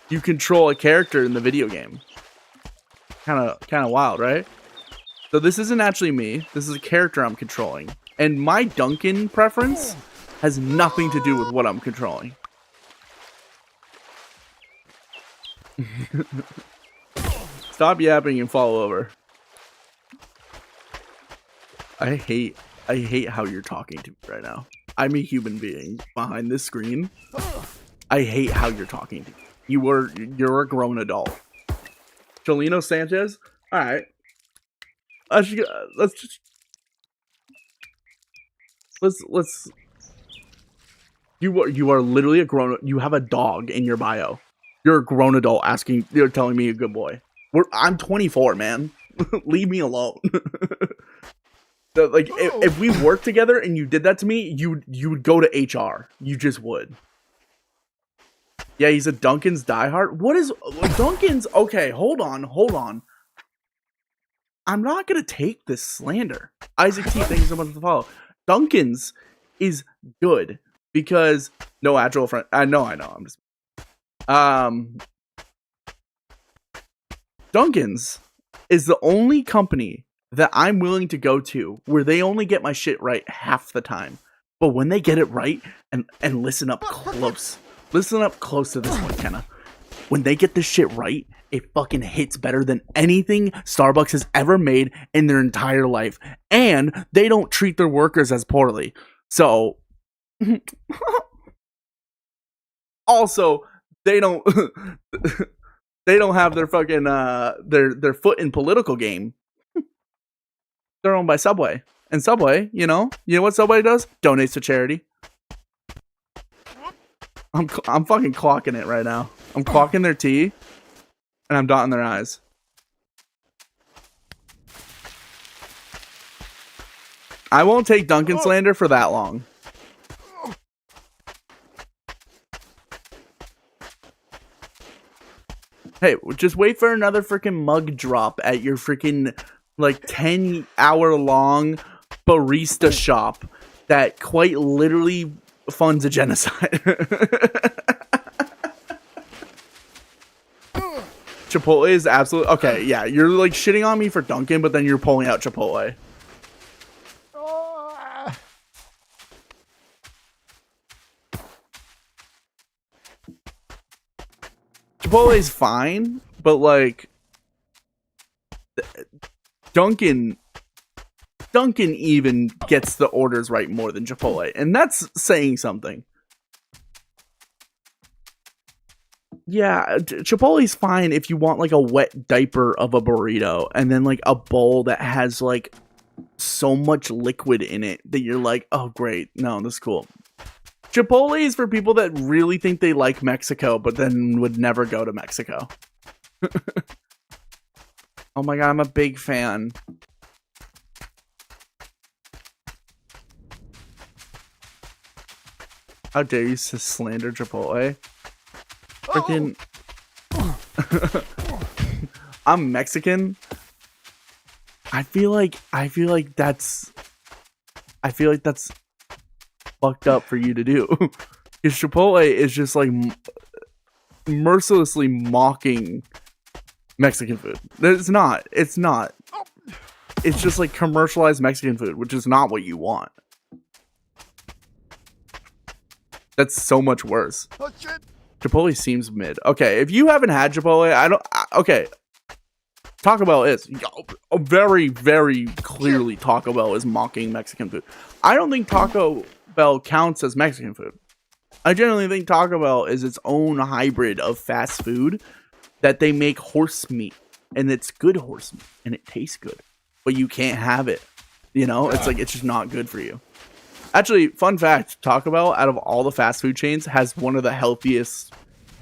you control a character in the video game. Kind of wild, right? So this isn't actually me. This is a character I'm controlling. And my Dunkin' preference has nothing to do with what I'm controlling. Stop yapping and fall over. I hate how you're talking to me right now. I'm a human being behind this screen. I hate how you're talking to me. You're a grown adult. Cholino Sanchez? Alright. Let's you are literally a grown. You have a dog in your bio. You're a grown adult asking. You're telling me a good boy. I'm 24, man. Leave me alone. So, like, if we worked together and you did that to me, you would go to HR. You just would. Yeah, he's a Duncan's diehard. What is Duncan's? Okay, hold on. I'm not gonna take this slander. Isaac T, thank you so much for the follow. Duncan's is good because no actual friend. I know. I'm just Duncan's is the only company that I'm willing to go to where they only get my shit right half the time. But when they get it right, and listen up close to this one, Kenna. When they get this shit right, it fucking hits better than anything Starbucks has ever made in their entire life. And they don't treat their workers as poorly. So, also, they don't have their fucking their foot in political game. They're owned by Subway. And Subway, you know what Subway does? Donates to charity. I'm fucking clocking it right now. I'm clocking their T, and I'm dotting their I's. I won't take Duncan slander for that long. Hey, just wait for another freaking mug drop at your freaking like 10-hour long barista shop that quite literally funds a genocide. Chipotle is absolute. Okay, yeah, you're like shitting on me for Dunkin', but then you're pulling out Chipotle. Chipotle is fine, but like Dunkin' even gets the orders right more than Chipotle, and that's saying something. Yeah, Chipotle's fine if you want like a wet diaper of a burrito and then like a bowl that has like so much liquid in it that you're like, oh great, no, this is cool. Chipotle is for people that really think they like Mexico but then would never go to Mexico. Oh my god, I'm a big fan. How dare you slander Chipotle? Freaking I'm Mexican. I feel like that's fucked up for you to do. Because Chipotle is just like mercilessly mocking Mexican food. It's not. It's just like commercialized Mexican food, which is not what you want. That's so much worse. Oh shit! Chipotle seems mid. Okay, if you haven't had Chipotle, okay. Taco Bell is very, very clearly Taco Bell is mocking Mexican food. I don't think Taco Bell counts as Mexican food. I generally think Taco Bell is its own hybrid of fast food that they make horse meat, and it's good horse meat, and it tastes good, but you can't have it. You know, it's like it's just not good for you. Actually, fun fact: Taco Bell, out of all the fast food chains, has one of the healthiest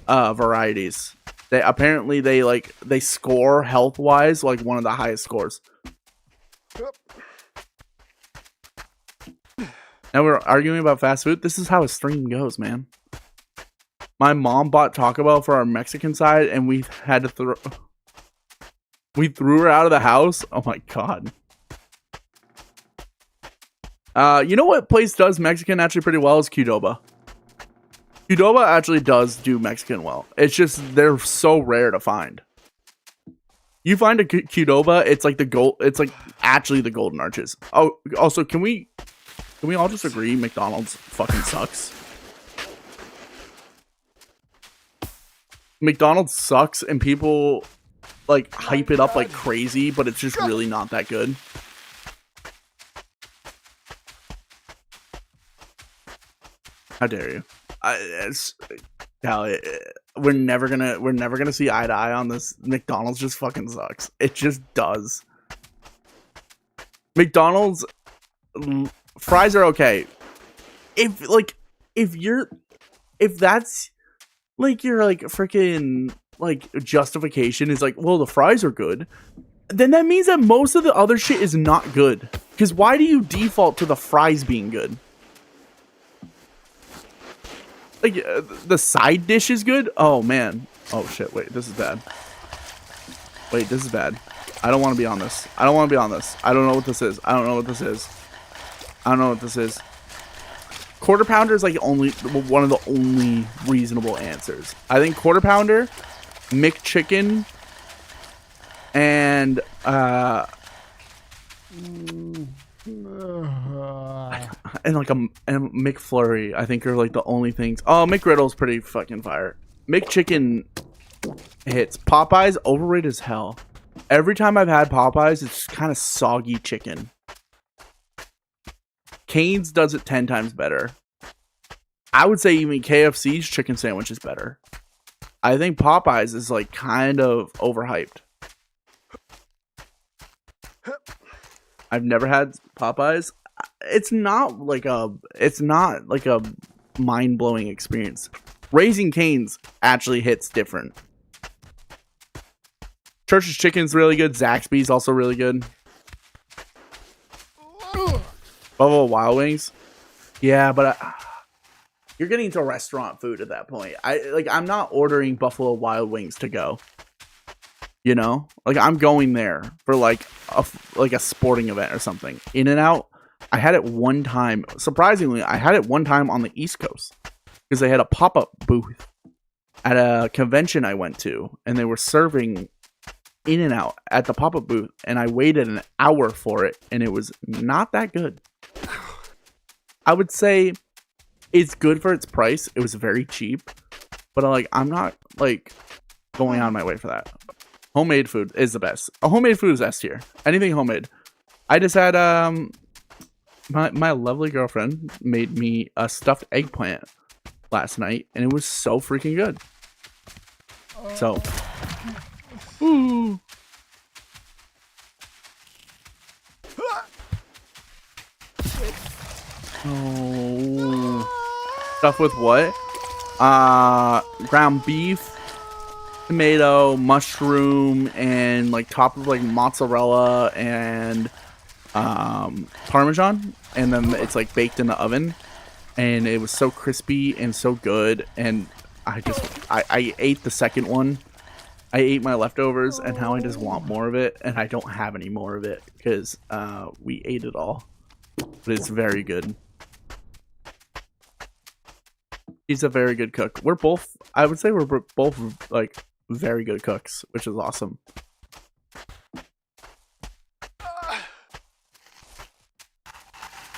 varieties. They score health wise like one of the highest scores. Now we're arguing about fast food. This is how a stream goes, man. My mom bought Taco Bell for our Mexican side, and we had to we threw her out of the house. Oh my god. You know what place does Mexican actually pretty well is Qdoba. Qdoba actually does do Mexican well. It's just they're so rare to find. You find a Qdoba, it's like it's like actually the Golden Arches. Oh, also, can we all just agree McDonald's fucking sucks? McDonald's sucks, and people like hype it up like crazy, but it's just really not that good. How dare you? Callie, we're never gonna see eye to eye on this. McDonald's just fucking sucks. It just does. McDonald's fries are okay. If that's like your like freaking like justification is like, well, the fries are good, then that means that most of the other shit is not good. Because why do you default to the fries being good? Like, the side dish is good? Oh, man. Oh, shit. Wait, this is bad. Wait, this is bad. I don't want to be on this. I don't want to be on this. I don't know what this is. I don't know what this is. I don't know what this is. Quarter pounder is like one of the only reasonable answers. I think quarter pounder, McChicken, and like a McFlurry, I think, are like the only things. Oh, McGriddle's pretty fucking fire. McChicken hits. Popeyes, overrated as hell. Every time I've had Popeyes, it's kind of soggy chicken. Cane's does it 10 times better. I would say even KFC's chicken sandwich is better. I think Popeyes is like kind of overhyped. I've never had Popeyes. It's not like a mind-blowing experience. Raising Cane's actually hits different. Church's Chicken's really good. Zaxby's also really good. Buffalo Wild Wings. Yeah, but you're getting into restaurant food at that point. I'm not ordering Buffalo Wild Wings to go. You know? Like, I'm going there for like a sporting event or something. In-N-Out, I had it one time. Surprisingly, I had it one time on the East Coast because they had a pop-up booth at a convention I went to, and they were serving In-N-Out at the pop-up booth, and I waited an hour for it, and it was not that good. I would say it's good for its price. It was very cheap, but I'm not like going on my way for that. Homemade food is the best. Homemade food is S tier. Anything homemade. I just had my lovely girlfriend made me a stuffed eggplant last night, and it was so freaking good. So, ooh. Oh. Stuff with what? Ground beef, tomato, mushroom, and like top of like mozzarella and Parmesan, and then it's like baked in the oven, and it was so crispy and so good. And I ate the second one. I ate my leftovers, and now I just want more of it, and I don't have any more of it because we ate it all. But it's very good. He's a very good cook. I would say we're both like very good cooks, which is awesome.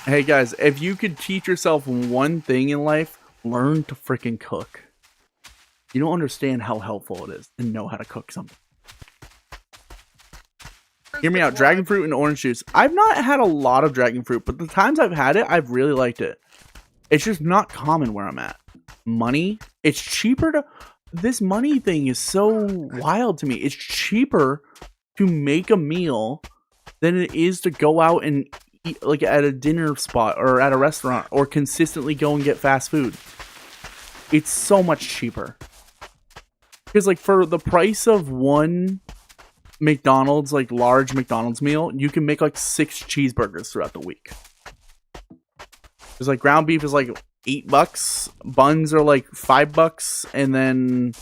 Hey guys, if you could teach yourself one thing in life, learn to freaking cook. You don't understand how helpful it is to know how to cook something. Hear me out. Dragon fruit and orange juice. I've not had a lot of dragon fruit, but the times I've had it, I've really liked it. It's just not common where I'm at. Money, it's cheaper to... This money thing is so wild to me. It's cheaper to make a meal than it is to go out and eat like at a dinner spot or at a restaurant or consistently go and get fast food. It's so much cheaper. Because like for the price of one McDonald's, like large McDonald's meal, you can make like 6 cheeseburgers throughout the week. Because like ground beef is like $8, buns are like $5, and then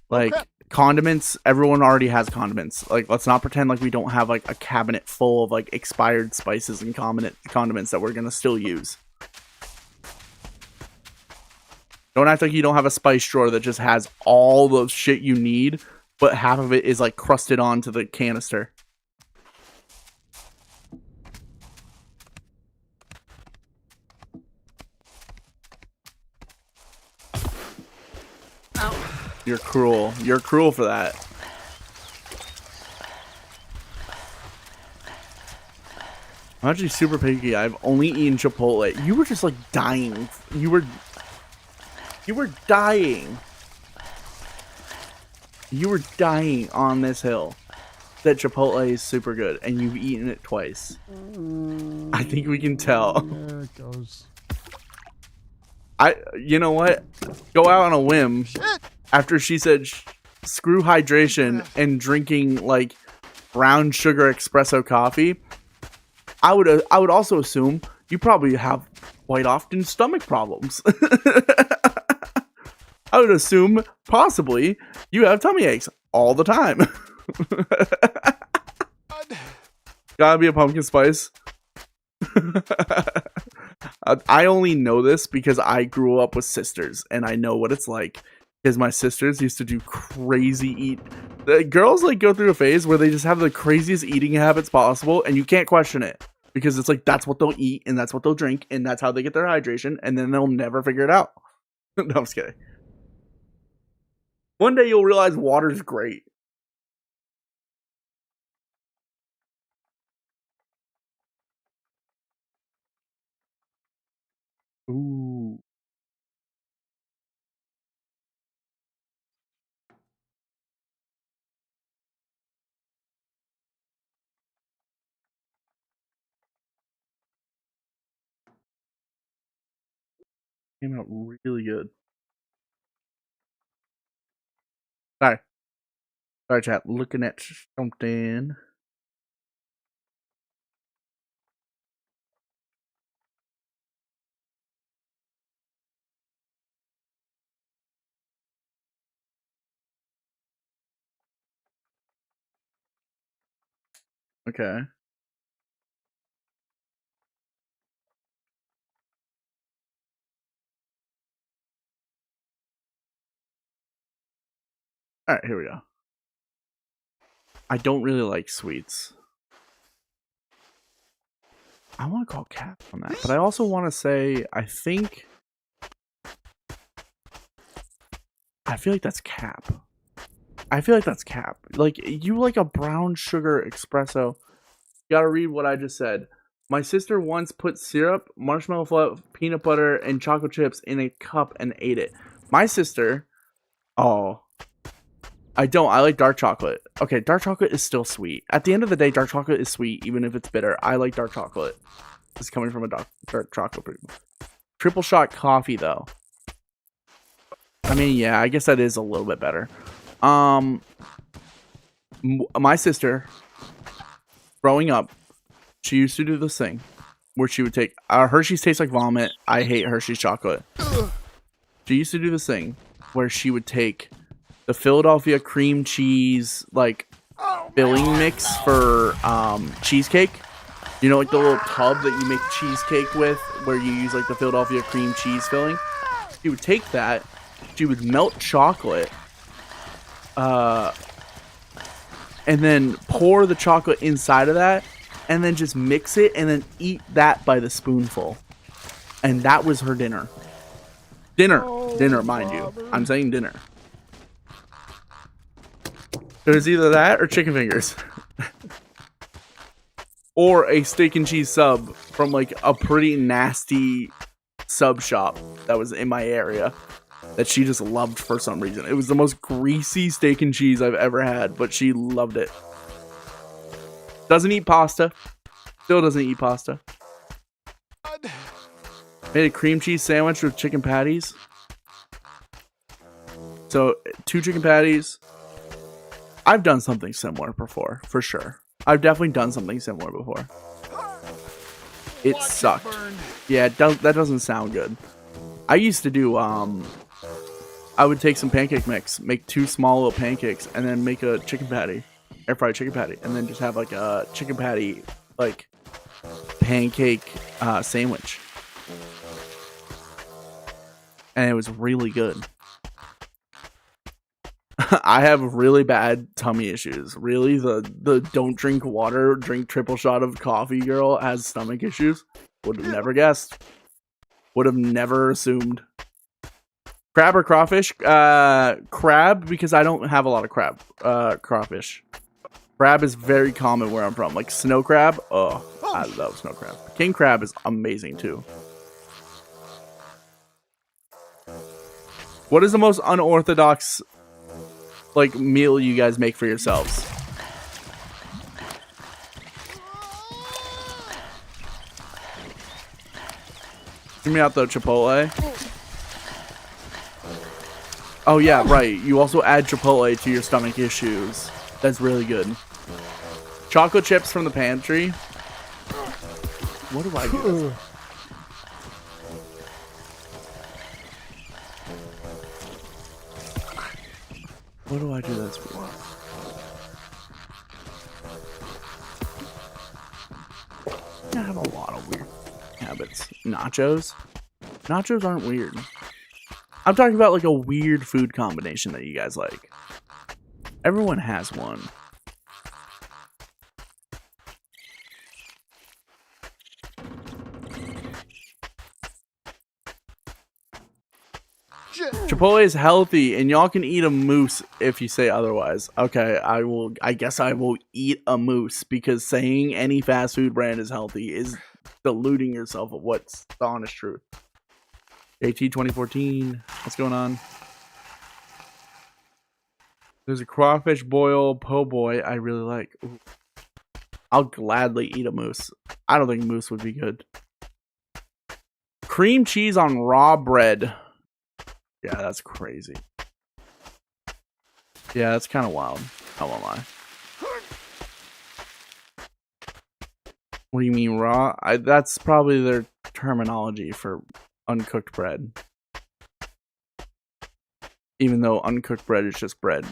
like condiments, everyone already has condiments. Like, let's not pretend like we don't have like a cabinet full of like expired spices and condiments that we're gonna still use. Don't act like you don't have a spice drawer that just has all the shit you need, but half of it is like crusted onto the canister. You're cruel. You're cruel for that. I'm actually super picky. I've only eaten Chipotle. You were just like dying. You were You were dying. You were dying on this hill that Chipotle is super good, and you've eaten it twice. I think we can tell. There it goes. You know what? Go out on a whim. After she said screw hydration and drinking like brown sugar espresso coffee, I would also assume you probably have quite often stomach problems. I would assume possibly you have tummy aches all the time. Gotta be a pumpkin spice. I only know this because I grew up with sisters and I know what it's like. Because my sisters used to do crazy the girls like go through a phase where they just have the craziest eating habits possible and you can't question it. Because it's like that's what they'll eat and that's what they'll drink and that's how they get their hydration and then they'll never figure it out. No, I'm just kidding. One day you'll realize water's great. Ooh. Came out really good. Sorry, chat. Looking at something. Okay. Alright, here we go. I don't really like sweets. I want to call Cap on that, but I also want to say, I feel like that's Cap. Like, you like a brown sugar espresso. You gotta read what I just said. My sister once put syrup, marshmallow fluff, peanut butter, and chocolate chips in a cup and ate it. My sister... Oh... I like dark chocolate. Okay, dark chocolate is still sweet. At the end of the day, dark chocolate is sweet, even if it's bitter. I like dark chocolate. This is coming from a dark chocolate. Triple shot coffee, though. I mean, yeah, I guess that is a little bit better. My sister, growing up, she used to do this thing where she would take... Hershey's tastes like vomit. I hate Hershey's chocolate. She used to do this thing where she would take... the Philadelphia cream cheese like filling mix for cheesecake. You know, like the little tub that you make cheesecake with where you use like the Philadelphia cream cheese filling. She would take that, she would melt chocolate and then pour the chocolate inside of that and then just mix it and then eat that by the spoonful. And that was her dinner. Dinner, mind you. I'm saying dinner. It was either that or chicken fingers. Or a steak and cheese sub from like a pretty nasty sub shop that was in my area that she just loved for some reason. It was the most greasy steak and cheese I've ever had, but she loved it. Doesn't eat pasta. Still doesn't eat pasta. Made a cream cheese sandwich with chicken patties. So 2 chicken patties. I've done something similar before, for sure. I've definitely done something similar before. It sucked. Yeah, that doesn't sound good. I used to do, I would take some pancake mix, make 2 small little pancakes, and then make a chicken patty, air fried chicken patty, and then just have like a chicken patty, like, pancake sandwich. And it was really good. I have really bad tummy issues. Really, the don't drink water, drink triple shot of coffee girl has stomach issues. Would have never guessed. Would have never assumed. Crab or crawfish? Crab, because I don't have a lot of crawfish. Crab is very common where I'm from. Like snow crab. Oh, I love snow crab. King crab is amazing too. What is the most unorthodox like meal you guys make for yourselves? Give me out the Chipotle. Oh yeah, right. You also add Chipotle to your stomach issues. That's really good. Chocolate chips from the pantry. What do I do? What do I do that's for? I have a lot of weird habits. Nachos? Nachos aren't weird. I'm talking about like a weird food combination that you guys like. Everyone has one. Chipotle is healthy, and y'all can eat a moose if you say otherwise. Okay, I guess I will eat a moose, because saying any fast food brand is healthy is deluding yourself of what's the honest truth. AT 2014. What's going on? There's a crawfish boil po' boy I really like. Ooh. I'll gladly eat a moose. I don't think moose would be good. Cream cheese on raw bread. Yeah, that's crazy. Yeah, that's kind of wild. How won't lie. What do you mean raw? That's probably their terminology for uncooked bread. Even though uncooked bread is just bread.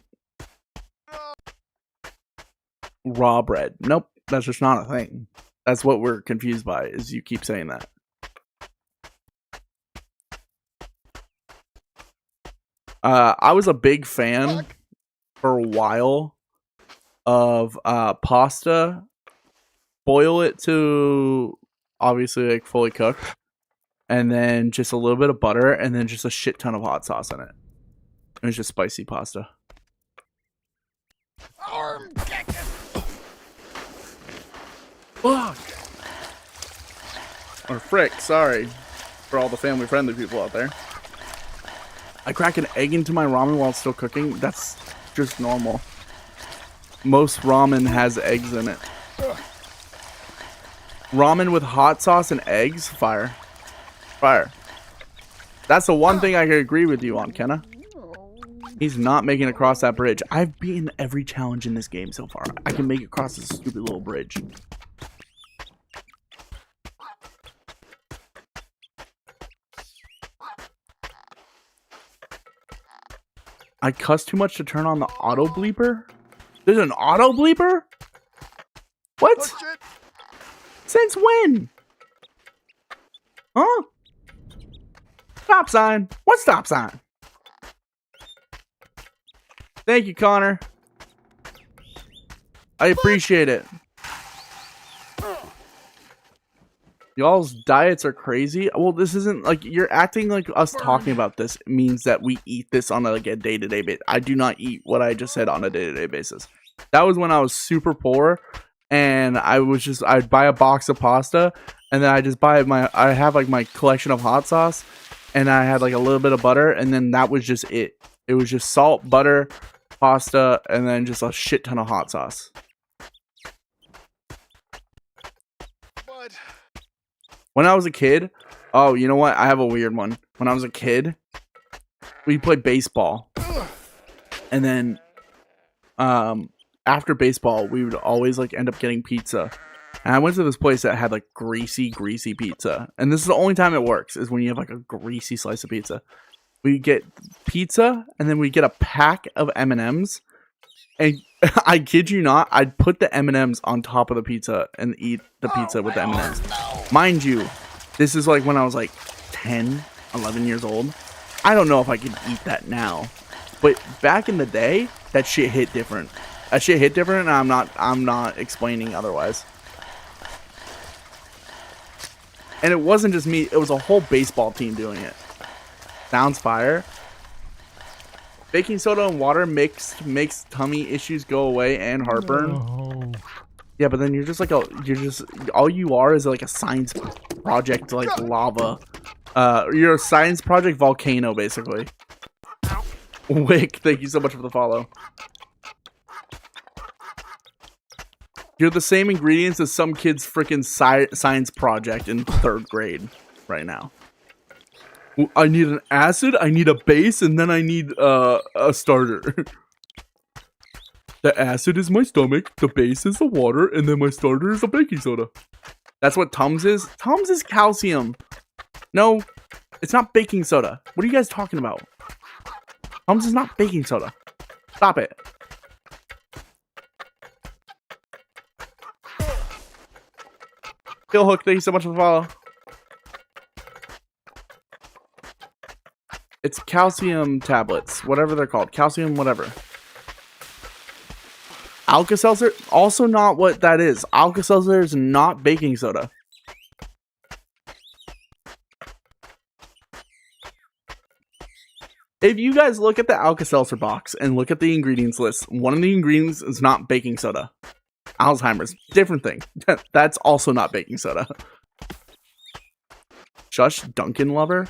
Raw bread. Nope, that's just not a thing. That's what we're confused by, is you keep saying that. I was a big fan for a while of pasta. Boil it to obviously like fully cooked, and then just a little bit of butter, and then just a shit ton of hot sauce in it. It was just spicy pasta. Arm kicking. Fuck. Or frick, sorry for all the family friendly people out there. I crack an egg into my ramen while it's still cooking. That's just normal. Most ramen has eggs in it. Ramen with hot sauce and eggs? Fire. Fire. That's the one thing I can agree with you on, Kenna. He's not making it across that bridge. I've beaten every challenge in this game so far. I can make it across this stupid little bridge. I cuss too much to turn on the auto bleeper? There's an auto bleeper? What? Since when? Huh? Stop sign. What stop sign? Thank you, Connor. I appreciate it. Y'all's diets are crazy. Well, this isn't like, you're acting like us talking about this means that we eat this on like a day-to-day basis. I do not eat what I just said on a day-to-day basis. That was when I was super poor, and I'd buy a box of pasta, and then I just I have like my collection of hot sauce, and I had like a little bit of butter, and then that was just it. It was just salt, butter, pasta, and then just a shit ton of hot sauce. When I was a kid, oh, you know what? I have a weird one. When I was a kid, we played baseball. And then after baseball, we would always like end up getting pizza. And I went to this place that had like greasy pizza. And this is the only time it works, is when you have like a greasy slice of pizza. We get pizza, and then we get a pack of M&Ms. And I kid you not, I'd put the M&Ms on top of the pizza and eat the pizza with the M&Ms. Mind you, this is like when I was like 10, 11 years old. I don't know if I could eat that now. But back in the day, that shit hit different. That shit hit different, and I'm not explaining otherwise. And it wasn't just me, it was a whole baseball team doing it. Sounds fire. Baking soda and water mixed makes tummy issues go away and heartburn. No. Yeah, but then you're just all you are is like a science project, like lava. You're a science project volcano, basically. Wick, thank you so much for the follow. You're the same ingredients as some kid's freaking science project in 3rd grade right now. I need an acid, I need a base, and then I need a starter. The acid is my stomach, the base is the water, and then my starter is a baking soda. That's what Tums is? Tums is calcium. No, it's not baking soda. What are you guys talking about? Tums is not baking soda. Stop it. Killhook, thank you so much for the follow. It's calcium tablets, whatever they're called. Calcium whatever. Alka-Seltzer, also not what that is. Alka-Seltzer is not baking soda. If you guys look at the Alka-Seltzer box and look at the ingredients list, one of the ingredients is not baking soda. Alzheimer's, different thing. That's also not baking soda. Shush, Dunkin' lover.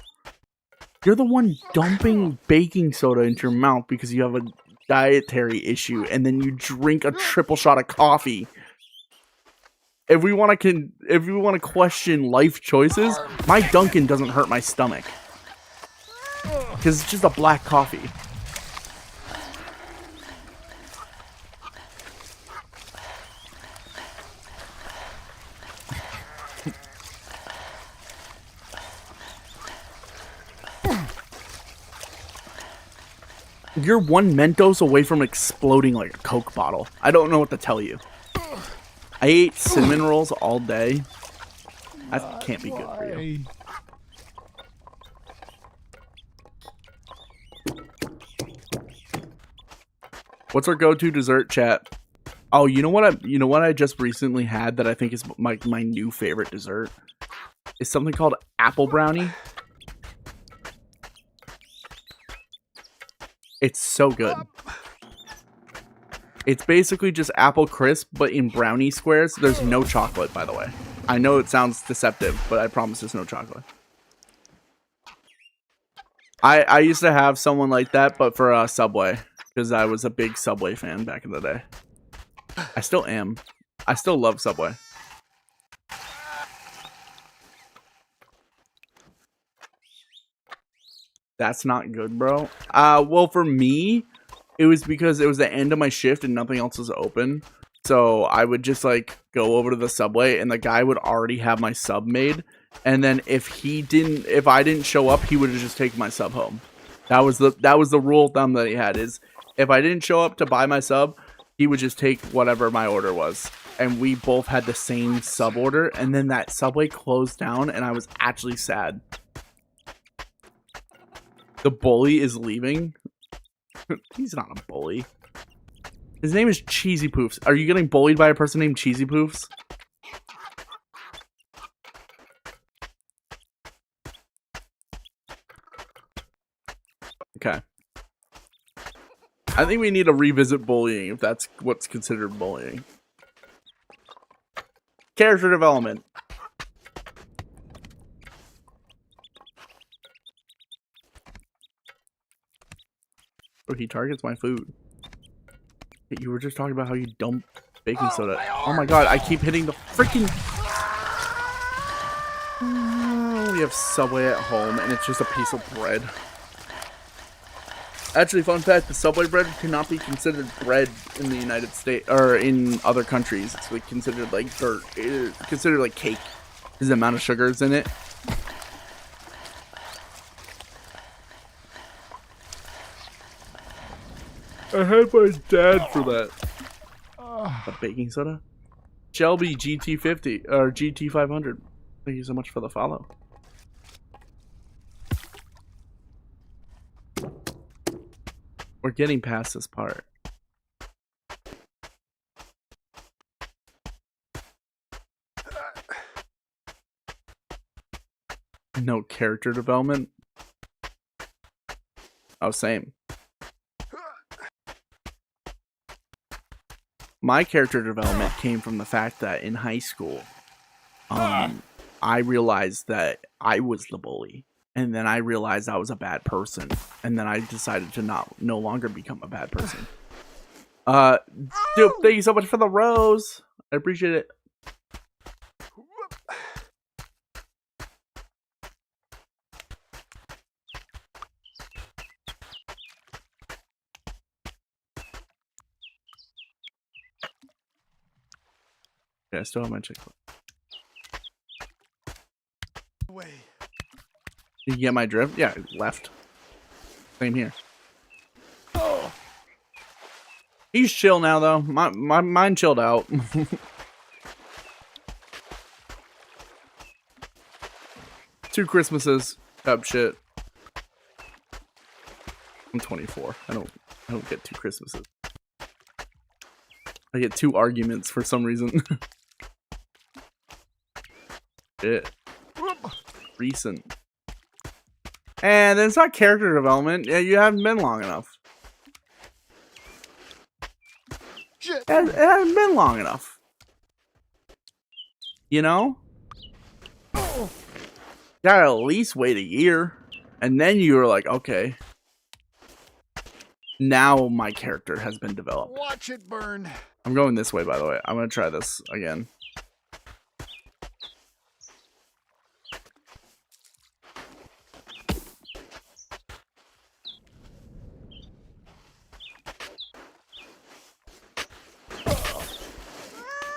You're the one dumping baking soda into your mouth because you have a dietary issue, and then you drink a triple shot of coffee. If we want to question life choices, my Dunkin' doesn't hurt my stomach because it's just a black coffee. You're one Mentos away from exploding like a Coke bottle. I don't know what to tell you. I ate cinnamon rolls all day. That can't be good for you. What's our go-to dessert, chat? Oh, you know what I just recently had that I think is my new favorite dessert? It's something called apple brownie. It's so good. It's basically just apple crisp, but in brownie squares. There's no chocolate, by the way. I know it sounds deceptive, but I promise there's no chocolate. I used to have someone like that, but for Subway, because I was a big Subway fan back in the day. I still am. I still love Subway. That's not good, bro. Well, for me, it was because it was the end of my shift and nothing else was open. So I would just like go over to the Subway and the guy would already have my sub made. And then if I didn't show up, he would just take my sub home. That was the rule of thumb that he had, is if I didn't show up to buy my sub, he would just take whatever my order was. And we both had the same sub order. And then that Subway closed down and I was actually sad. The bully is leaving. He's not a bully. His name is Cheesy Poofs. Are you getting bullied by a person named Cheesy Poofs? Okay. I think we need to revisit bullying if that's what's considered bullying. Character development. Oh, he targets my food. You were just talking about how you dump baking soda. Oh my god, I keep hitting the freaking... We have Subway at home, and it's just a piece of bread. Actually, fun fact, the Subway bread cannot be considered bread in the United States, or in other countries. It's like considered like dirt. It's considered like cake. Because the amount of sugars in it. I had my dad for that. A baking soda? Shelby GT50 or GT500. Thank you so much for the follow. We're getting past this part. No character development. Oh, same. My character development came from the fact that in high school, I realized that I was the bully And then I realized I was a bad person. And then I decided to no longer become a bad person. Dude, thank you so much for the rose. I appreciate it. Yeah, I still have my checkpoint. Did you get my drift? Yeah, left. Same here. Oh. He's chill now, though. Mine chilled out. 2 Christmases. Cup shit. I'm 24. I don't get 2 Christmases. I get 2 arguments for some reason. Shit. Recent. And then it's not character development. Yeah, you haven't been long enough. Shit. It hasn't been long enough. You know? Oh. Gotta at least wait a year. And then you were like, okay. Now my character has been developed. Watch it burn. I'm going this way, by the way. I'm gonna try this again.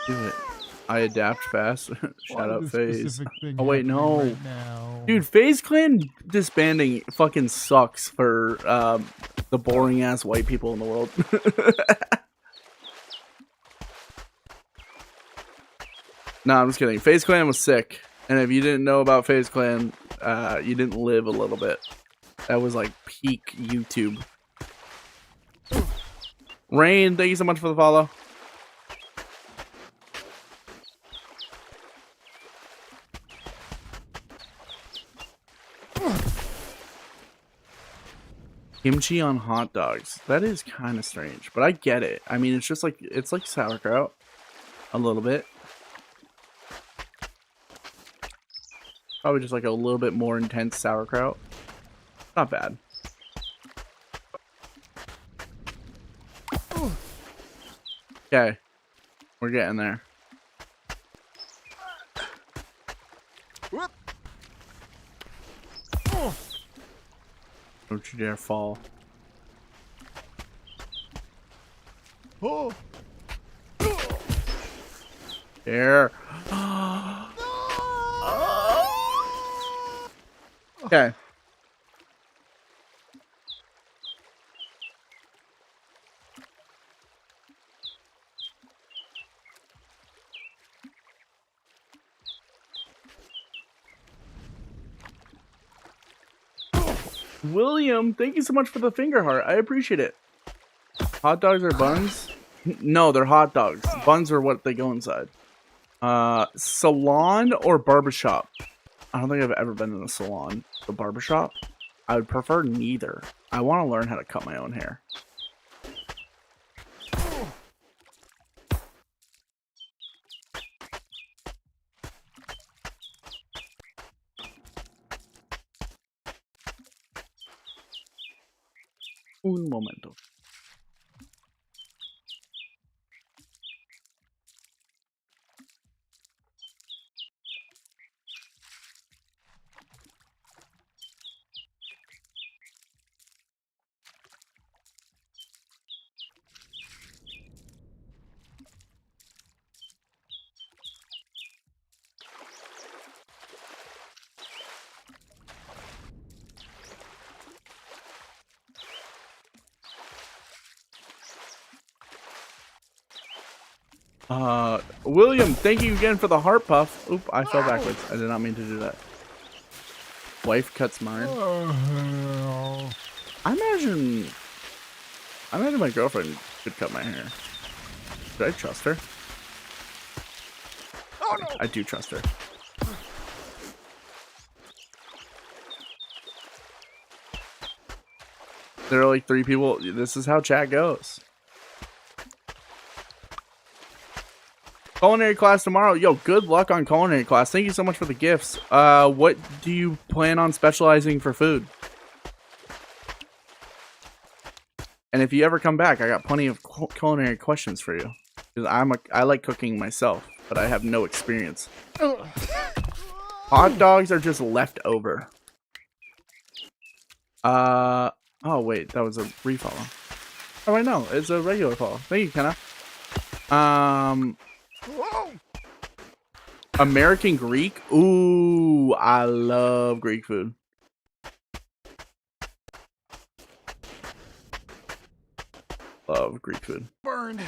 Do it. I adapt fast. Shout out FaZe. Oh wait, no. Right now. Dude, FaZe Clan disbanding fucking sucks for the boring ass white people in the world. No, I'm just kidding. FaZe Clan was sick. And if you didn't know about FaZe Clan, you didn't live a little bit. That was like peak YouTube. Rain, thank you so much for the follow. Kimchi on hot dogs. That is kind of strange, but I get it. I mean, it's like sauerkraut. A little bit. Probably just like a little bit more intense sauerkraut. Not bad. Okay. We're getting there. Whoop. Don't you dare fall. Oh. There. Okay. William, thank you so much for the finger heart. I appreciate it. Hot dogs or buns? No, they're hot dogs. Buns are what they go inside. Salon or barbershop? I don't think I've ever been in a salon. The barbershop? I would prefer neither. I want to learn how to cut my own hair. Un momento. William, thank you again for the heart puff. Oop, I fell backwards. I did not mean to do that. Wife cuts mine. I imagine my girlfriend could cut my hair. Should I trust her? Oh no. I do trust her. There are like 3 people. This is how chat goes. Culinary class tomorrow. Yo, good luck on culinary class. Thank you so much for the gifts. What do you plan on specializing for food? And if you ever come back, I got plenty of culinary questions for you. Because I like cooking myself, but I have no experience. Hot dogs are just left over. Oh wait, that was a refollow. Oh wait, no, it's a regular follow. Thank you, Kenna. American Greek. Ooh, I love Greek food. Love Greek food. Burned.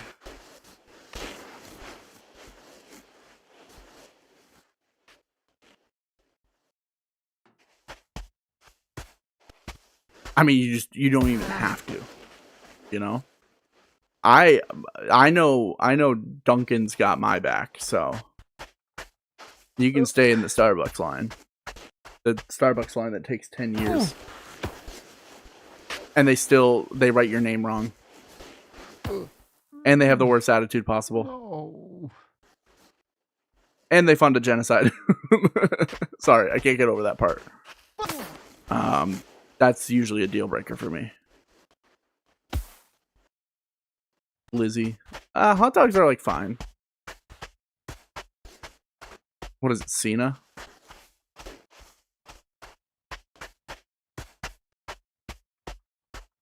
I mean, you don't even have to, you know. I know Duncan's got my back, so you can stay in the Starbucks line. The Starbucks line that takes 10 years. And they write your name wrong. And they have the worst attitude possible. No. And they fund a genocide. Sorry, I can't get over that part. That's usually a deal breaker for me. Lizzie. Hot dogs are like fine. What is it, Cena?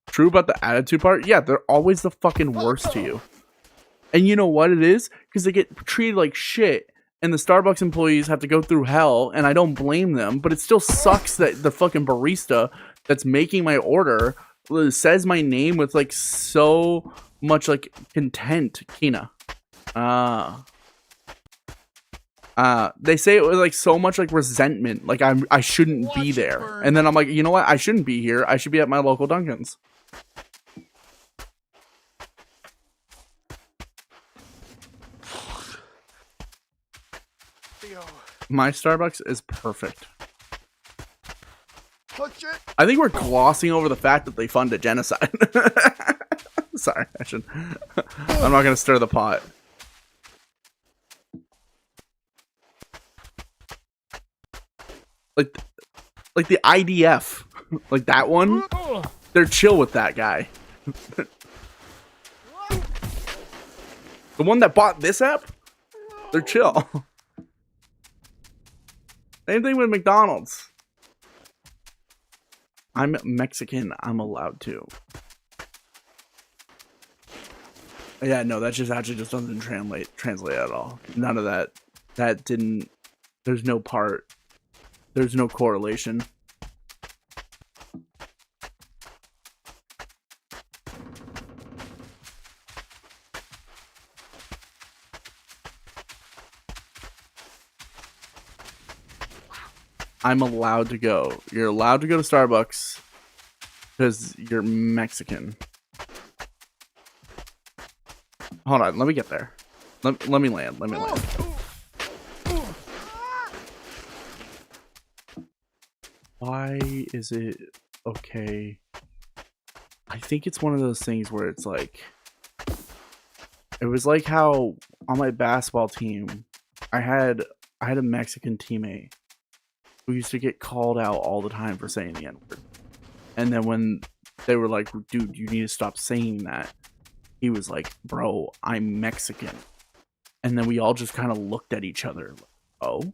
True about the attitude part? Yeah, they're always the fucking worst to you. And you know what it is? Because they get treated like shit. And the Starbucks employees have to go through hell. And I don't blame them. But it still sucks that the fucking barista that's making my order says my name with like so much like content. Kina. They say it with like so much like resentment. Like I shouldn't be there. And then I'm like, you know what? I shouldn't be here. I should be at my local Dunkin's. My Starbucks is perfect. Touch it. I think we're glossing over the fact that they fund a genocide. Sorry, I should. I'm not gonna stir the pot. Like the IDF, like that one. They're chill with that guy. The one that bought this app, they're chill. Same thing with McDonald's. I'm Mexican. I'm allowed to. Yeah, no, that just actually just doesn't translate at all. None of that. That didn't. There's no part. There's no correlation. I'm allowed to go. You're allowed to go to Starbucks because you're Mexican. Hold on, let me get there. Let me land. Let me land. Why is it okay? I think it's one of those things where it's like, it was like how on my basketball team, I had a Mexican teammate who used to get called out all the time for saying the N-word. And then when they were like, dude, you need to stop saying that, he was like, bro, I'm Mexican. And then we all just kind of looked at each other like, oh?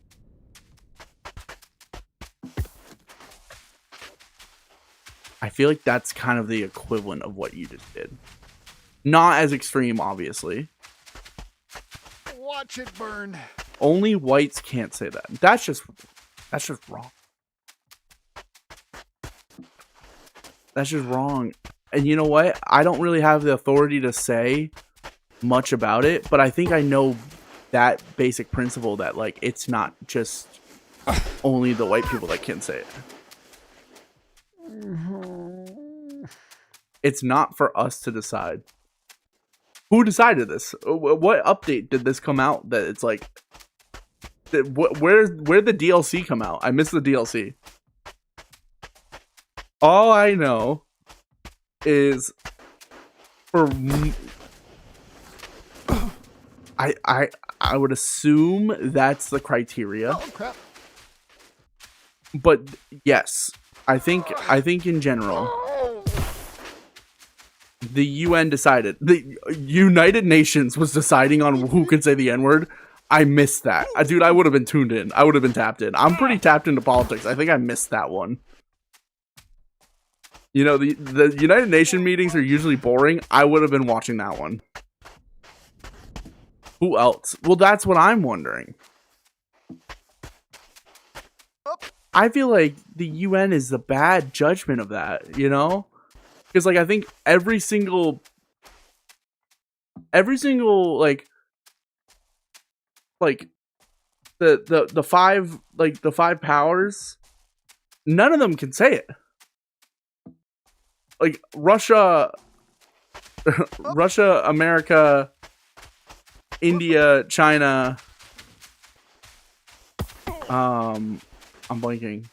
I feel like that's kind of the equivalent of what you just did. Not as extreme, obviously. Watch it burn. Only whites can't say that. That's just wrong. That's just wrong. And you know what? I don't really have the authority to say much about it, but I think I know that basic principle that like it's not just only the white people that can say it. It's not for us to decide. Who decided this? What update did this come out that it's like where'd the DLC come out? I missed the DLC. All I know is I would assume that's the criteria. Oh crap. But yes, I think in general, the UN decided, the United Nations was deciding on who could say the N-word. I missed that. Dude, I would have been tuned in. I would have been tapped in. I'm pretty tapped into politics. I think I missed that one. You know, the United Nations meetings are usually boring. I would have been watching that one. Who else? Well, that's what I'm wondering. I feel like the UN is the bad judgment of that, you know? Because, like, I think every single like the five powers, none of them can say it. Like Russia, America, India, China. I'm blanking.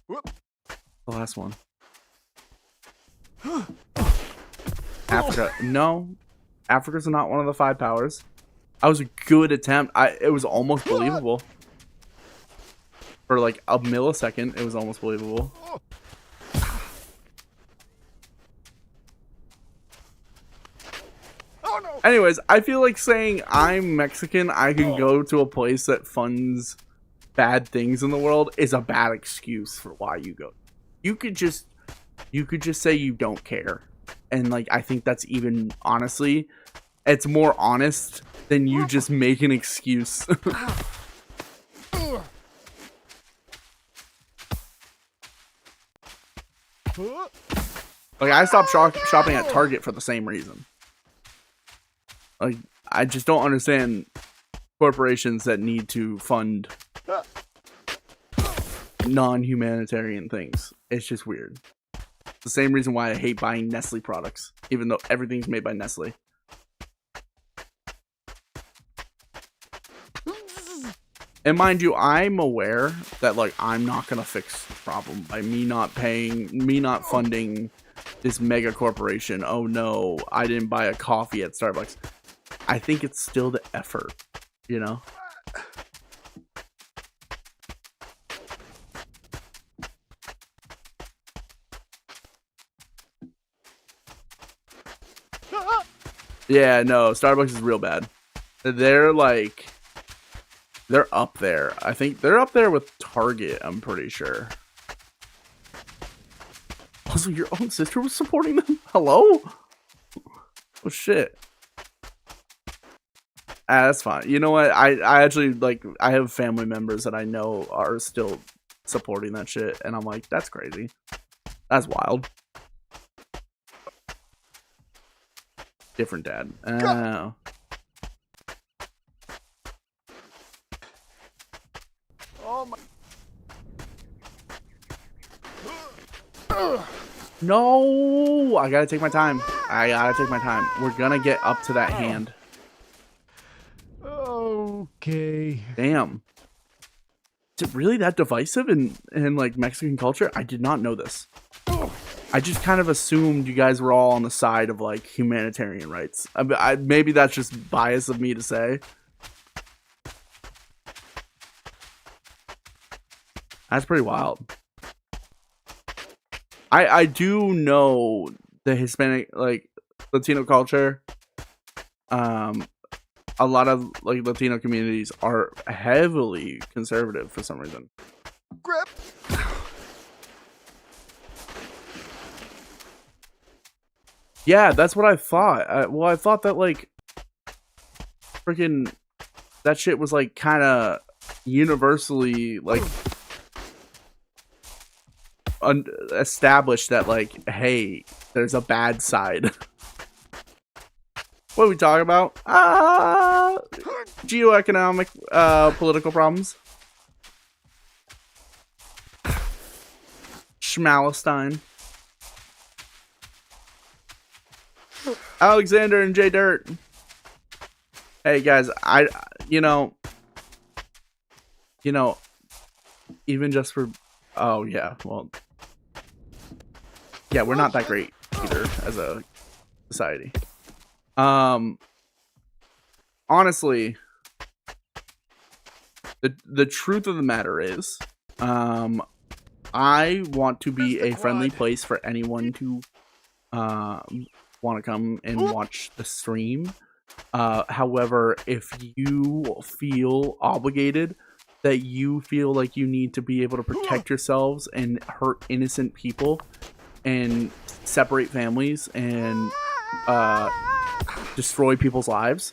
Whoop. The last one. Africa. No. Africa's not one of the five powers. That was a good attempt. It was almost believable. For like a millisecond, it was almost believable. Oh no. Anyways, I feel like saying I'm Mexican, I can go to a place that funds bad things in the world is a bad excuse for why you go. You could just say you don't care. And like I think that's even honestly, it's more honest than you just make an excuse. Like I stopped shopping at Target for the same reason. Like I just don't understand corporations that need to fund non-humanitarian things. It's just weird. It's the same reason why I hate buying Nestle products, even though everything's made by Nestle. And mind you, I'm aware that like I'm not gonna fix the problem by me not funding this mega corporation. Oh no, I didn't buy a coffee at Starbucks. I think it's still the effort, you know? Yeah, no, Starbucks is real bad. They're up there. I think they're up there with Target, I'm pretty sure. Also, your own sister was supporting them? Hello? Oh, shit. That's fine. You know what? I actually, like, I have family members that I know are still supporting that shit. And I'm like, that's crazy. That's wild. Different dad. Oh. Oh my. No! I gotta take my time. We're gonna get up to that hand. Okay. Damn. Is it really that divisive in like Mexican culture? I did not know this. I just kind of assumed you guys were all on the side of like humanitarian rights. Maybe that's just bias of me to say. That's pretty wild. I do know the Hispanic, like Latino culture. A lot of like Latino communities are heavily conservative for some reason. Grip. Yeah, that's what I thought. I thought that like freaking that shit was like kind of universally like established that like, hey, there's a bad side. What are we talking about? Geoeconomic, political problems. Schmalestein. Alexander and J Dirt. Hey guys, you know, even just for, oh yeah, well, yeah, we're not that great either as a society. Honestly, the truth of the matter is, I want to be a friendly place for anyone to want to come and watch the stream. However, if you feel obligated, that you feel like you need to be able to protect yourselves and hurt innocent people and separate families and destroy people's lives,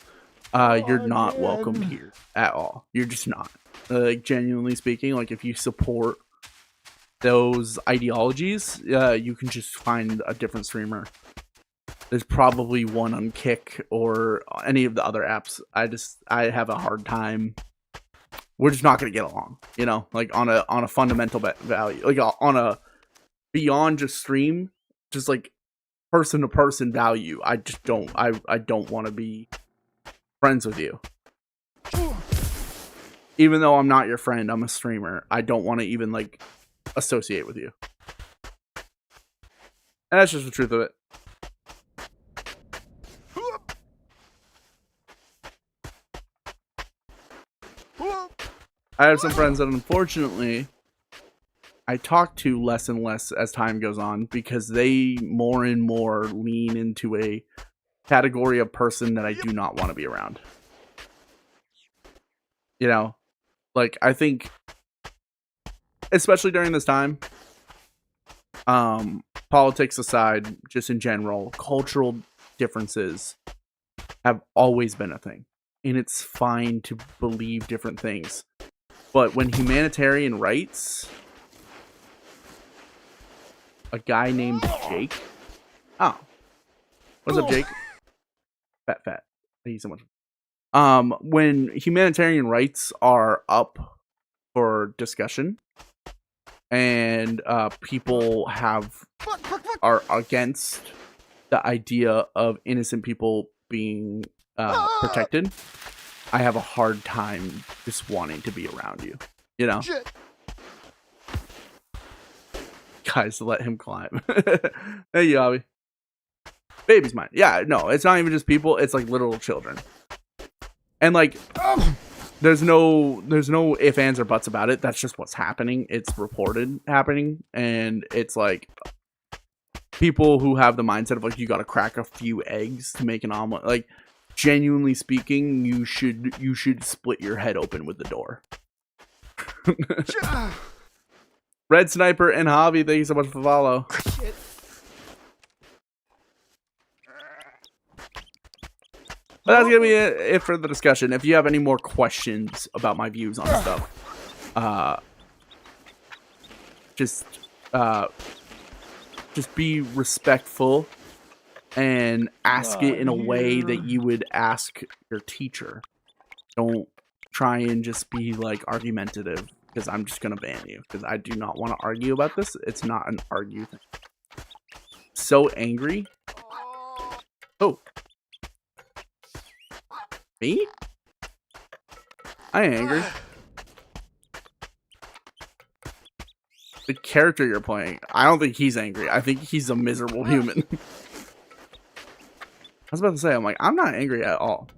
you're not welcome here at all. You're just not. Like, genuinely speaking, like, if you support those ideologies, you can just find a different streamer. There's probably one on Kick or any of the other apps. I have a hard time. We're just not gonna get along, you know, like on a fundamental value, like on a beyond just stream, just like person to person value. I just don't. I don't want to be friends with you. Even though I'm not your friend, I'm a streamer. I don't want to even like associate with you. And that's just the truth of it. I have some friends that unfortunately I talk to less and less as time goes on because they more and more lean into a category of person that I do not want to be around. You know, like, I think, especially during this time, politics aside, just in general, cultural differences have always been a thing. And it's fine to believe different things. But when humanitarian rights, a guy named Jake. Oh. What's up, Jake? Fat. Thank you so much. When humanitarian rights are up for discussion and people are against the idea of innocent people being protected, I have a hard time just wanting to be around you, you know? Shit. Guys, let him climb. Hey, you, Abby. Baby's mine. Yeah, no, it's not even just people, it's like literal children. And like, there's no ifs, ands, or buts about it. That's just what's happening. It's reported happening. And it's like, people who have the mindset of like, you gotta crack a few eggs to make an omelet. Like, genuinely speaking, you should split your head open with the door. Red Sniper and Hobby, thank you so much for the follow. Shit. But that's gonna be it for the discussion. If you have any more questions about my views on stuff, just be respectful and ask it in a way that you would ask your teacher. Don't try and just be like argumentative, because I'm just gonna ban you, because I do not want to argue about this. It's not an argue thing. So angry. Oh. Me? I ain't angry. The character you're playing, I don't think he's angry. I think he's a miserable human. I was about to say, I'm like, I'm not angry at all.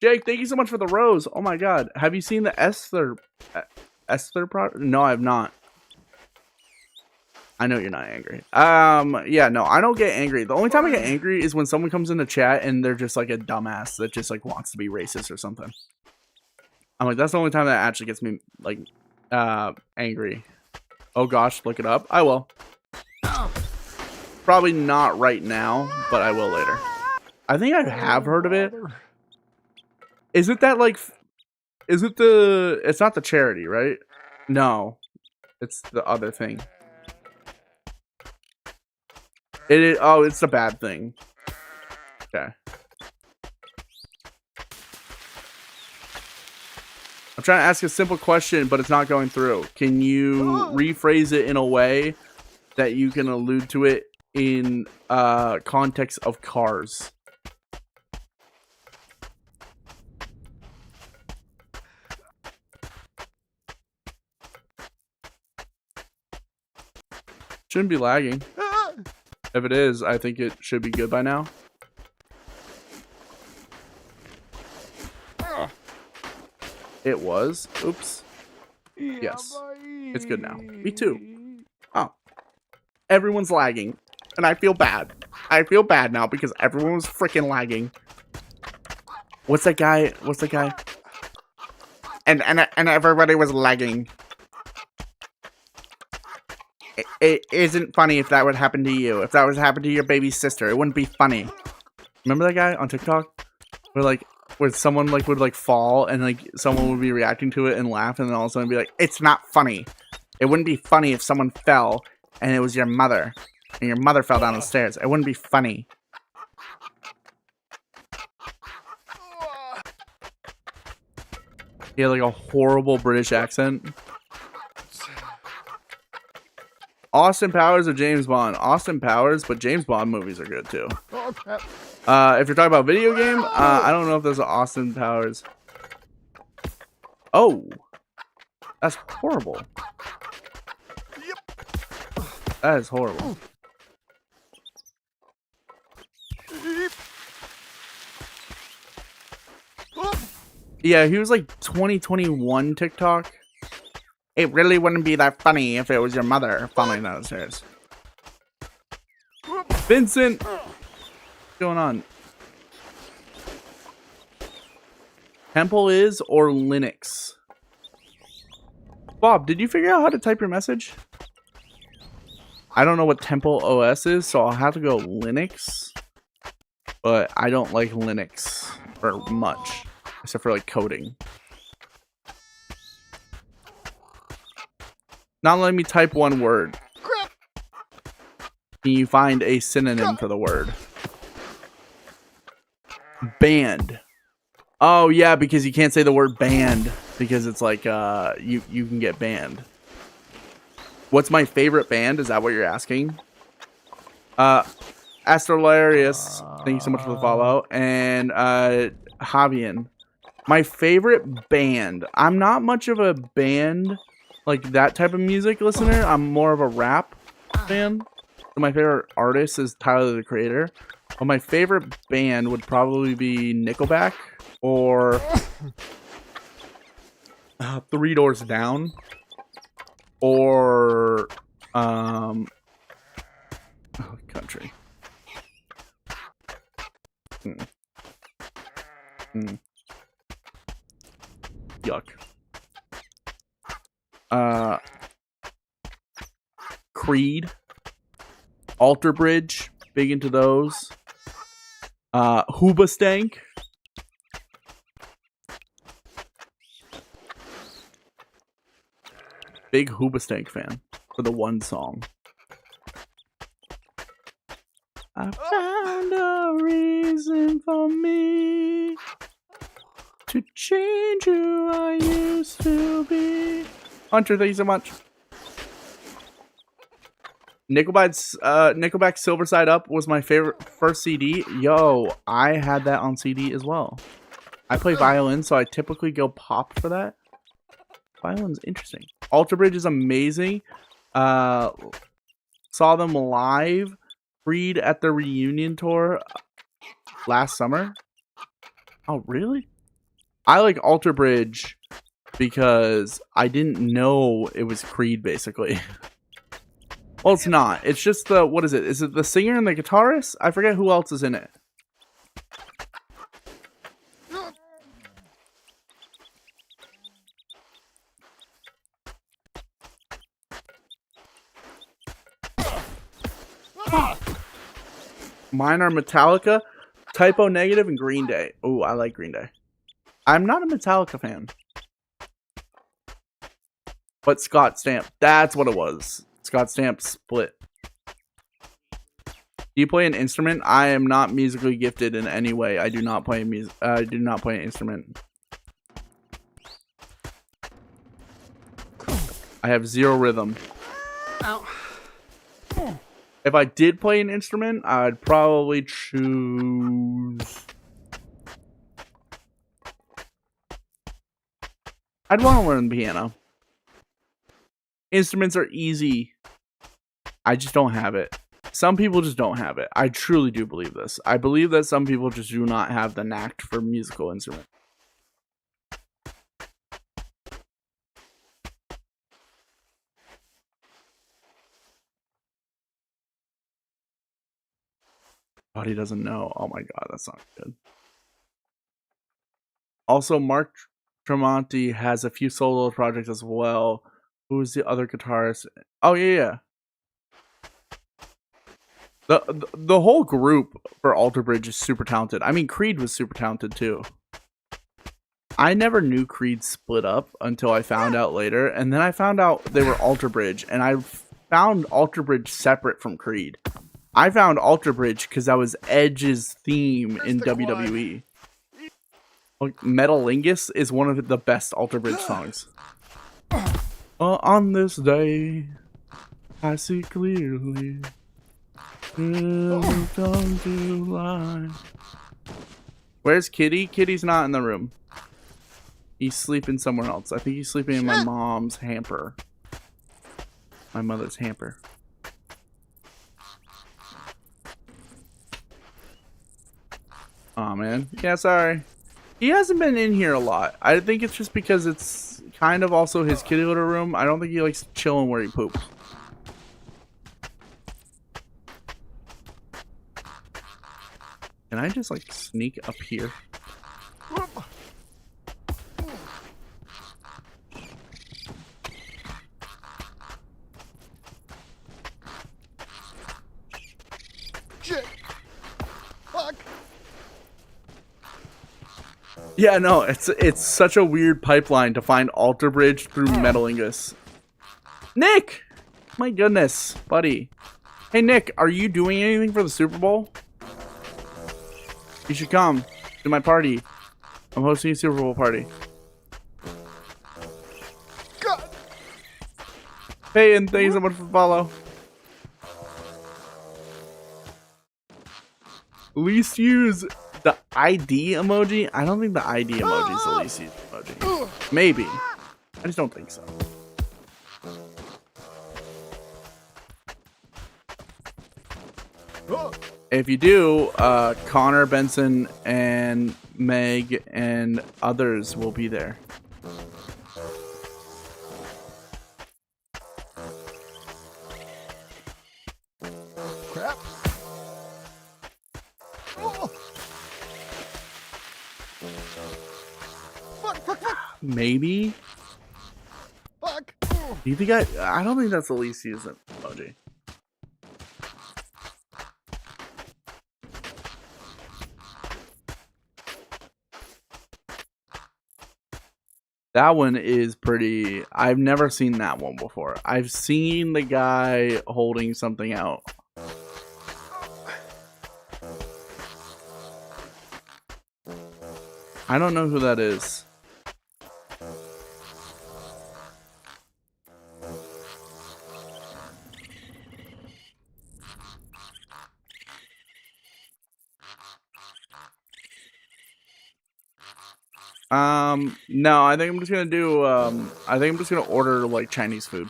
Jake, thank you so much for the rose. Oh my god. Have you seen the Esther product? No, I have not. I know you're not angry. Yeah, no, I don't get angry. The only time I get angry is when someone comes into chat and they're just like a dumbass that just like wants to be racist or something. I'm like, that's the only time that actually gets me like angry. Oh gosh, look it up. I will. Probably not right now, but I will later. I think I have heard of it. Isn't that like, it's not the charity, right? No, it's the other thing. It is, oh, it's the bad thing. Okay. I'm trying to ask a simple question, but it's not going through. Can you rephrase it in a way that you can allude to it in context of cars? Shouldn't be lagging. If it is, I think it should be good by now. It was. Oops. Yes. It's good now. Me too. Oh. Everyone's lagging. And I feel bad. I feel bad now because everyone was freaking lagging. What's that guy? What's that guy? And everybody was lagging. It isn't funny if that would happen to you. If that would happen to your baby sister, it wouldn't be funny. Remember that guy on TikTok? Where someone like would fall and like someone would be reacting to it and laugh and then all of a sudden be like, it's not funny. It wouldn't be funny if someone fell and it was your mother and your mother fell down the stairs. It wouldn't be funny. He had like a horrible British accent. Austin Powers or James Bond? Austin Powers, but James Bond movies are good too. Oh, crap. If you're talking about video game, I don't know if there's an Austin Powers. Oh, that's horrible. That is horrible. Yeah, he was like 2021 TikTok. It really wouldn't be that funny if it was your mother falling down the stairs. Vincent! What's going on? Temple is or Linux? Bob, did you figure out how to type your message? I don't know what Temple OS is, so I'll have to go Linux. But I don't like Linux for much, except for like coding. Not letting me type one word. Crap. Can you find a synonym for the word? Band. Oh yeah, because you can't say the word band because it's like you can get banned. What's my favorite band? Is that what you're asking? Astrolarius, thank you so much for the follow. And Javian. My favorite band. I'm not much of a band, like that type of music listener. I'm more of a rap fan. So my favorite artist is Tyler, the Creator. But my favorite band would probably be Nickelback or Three Doors Down or country. Yuck. Creed, Alter Bridge, big into those. Hoobastank. Big Hoobastank fan for the one song. I found a reason for me to change who I used to be. Hunter, thank you so much. Nickelback Silver Side Up was my favorite first CD. Yo, I had that on CD as well. I play violin, so I typically go pop for that. Violin's interesting. Alter Bridge is amazing. Saw them live, Creed at the reunion tour last summer. Oh, really? I like Alter Bridge because I didn't know it was Creed, basically. Well, it's not. It's just the, what is it? Is it the singer and the guitarist? I forget who else is in it. Mine are Metallica, Typo Negative, and Green Day. Oh, I like Green Day. I'm not a Metallica fan. But Scott Stamp. That's what it was. Scott Stamp Split. Do you play an instrument? I am not musically gifted in any way. I do not play music. I do not play an instrument. I have zero rhythm. Ow. If I did play an instrument, I'd probably choose... I'd want to learn the piano. Instruments are easy. I just don't have it. Some people just don't have it. I truly do believe this. I believe that some people just do not have the knack for musical instruments. But he doesn't know. Oh my god, that's not good. Also, Mark Tremonti has a few solo projects as well. Who's the other guitarist? Oh yeah. The whole group for Alter Bridge is super talented. I mean, Creed was super talented too. I never knew Creed split up until I found out later, and then I found out they were Alter Bridge, and I found Alter Bridge separate from Creed. I found Alter Bridge because that was Edge's theme in WWE. Like, Metalingus is one of the best Alter Bridge songs. On this day, I see clearly. Where's Kitty? Kitty's not in the room. He's sleeping somewhere else. I think he's sleeping in my mom's hamper. My mother's hamper. Aw, man. Yeah, sorry. He hasn't been in here a lot. I think it's just because it's kind of also his kitty litter room. I don't think he likes chilling where he poops. Can I just like sneak up here? Shit. Fuck. Yeah, no, it's such a weird pipeline to find Alter Bridge through Metalingus. Nick! My goodness, buddy. Hey Nick, are you doing anything for the Super Bowl? You should come to my party. I'm hosting a Super Bowl party. God. Hey, and thank you so much for the follow. Least use the ID emoji. I don't think the ID emoji is the least used emoji. Maybe. I just don't think so. If you do, Connor, Benson, and Meg, and others will be there. Crap. Oh. Fuck. Maybe? Fuck. Do you think I don't think that's the least used emoji. That one is pretty... I've never seen that one before. I've seen the guy holding something out. I don't know who that is. No, I think I'm just gonna do, I think I'm just gonna order, like, Chinese food.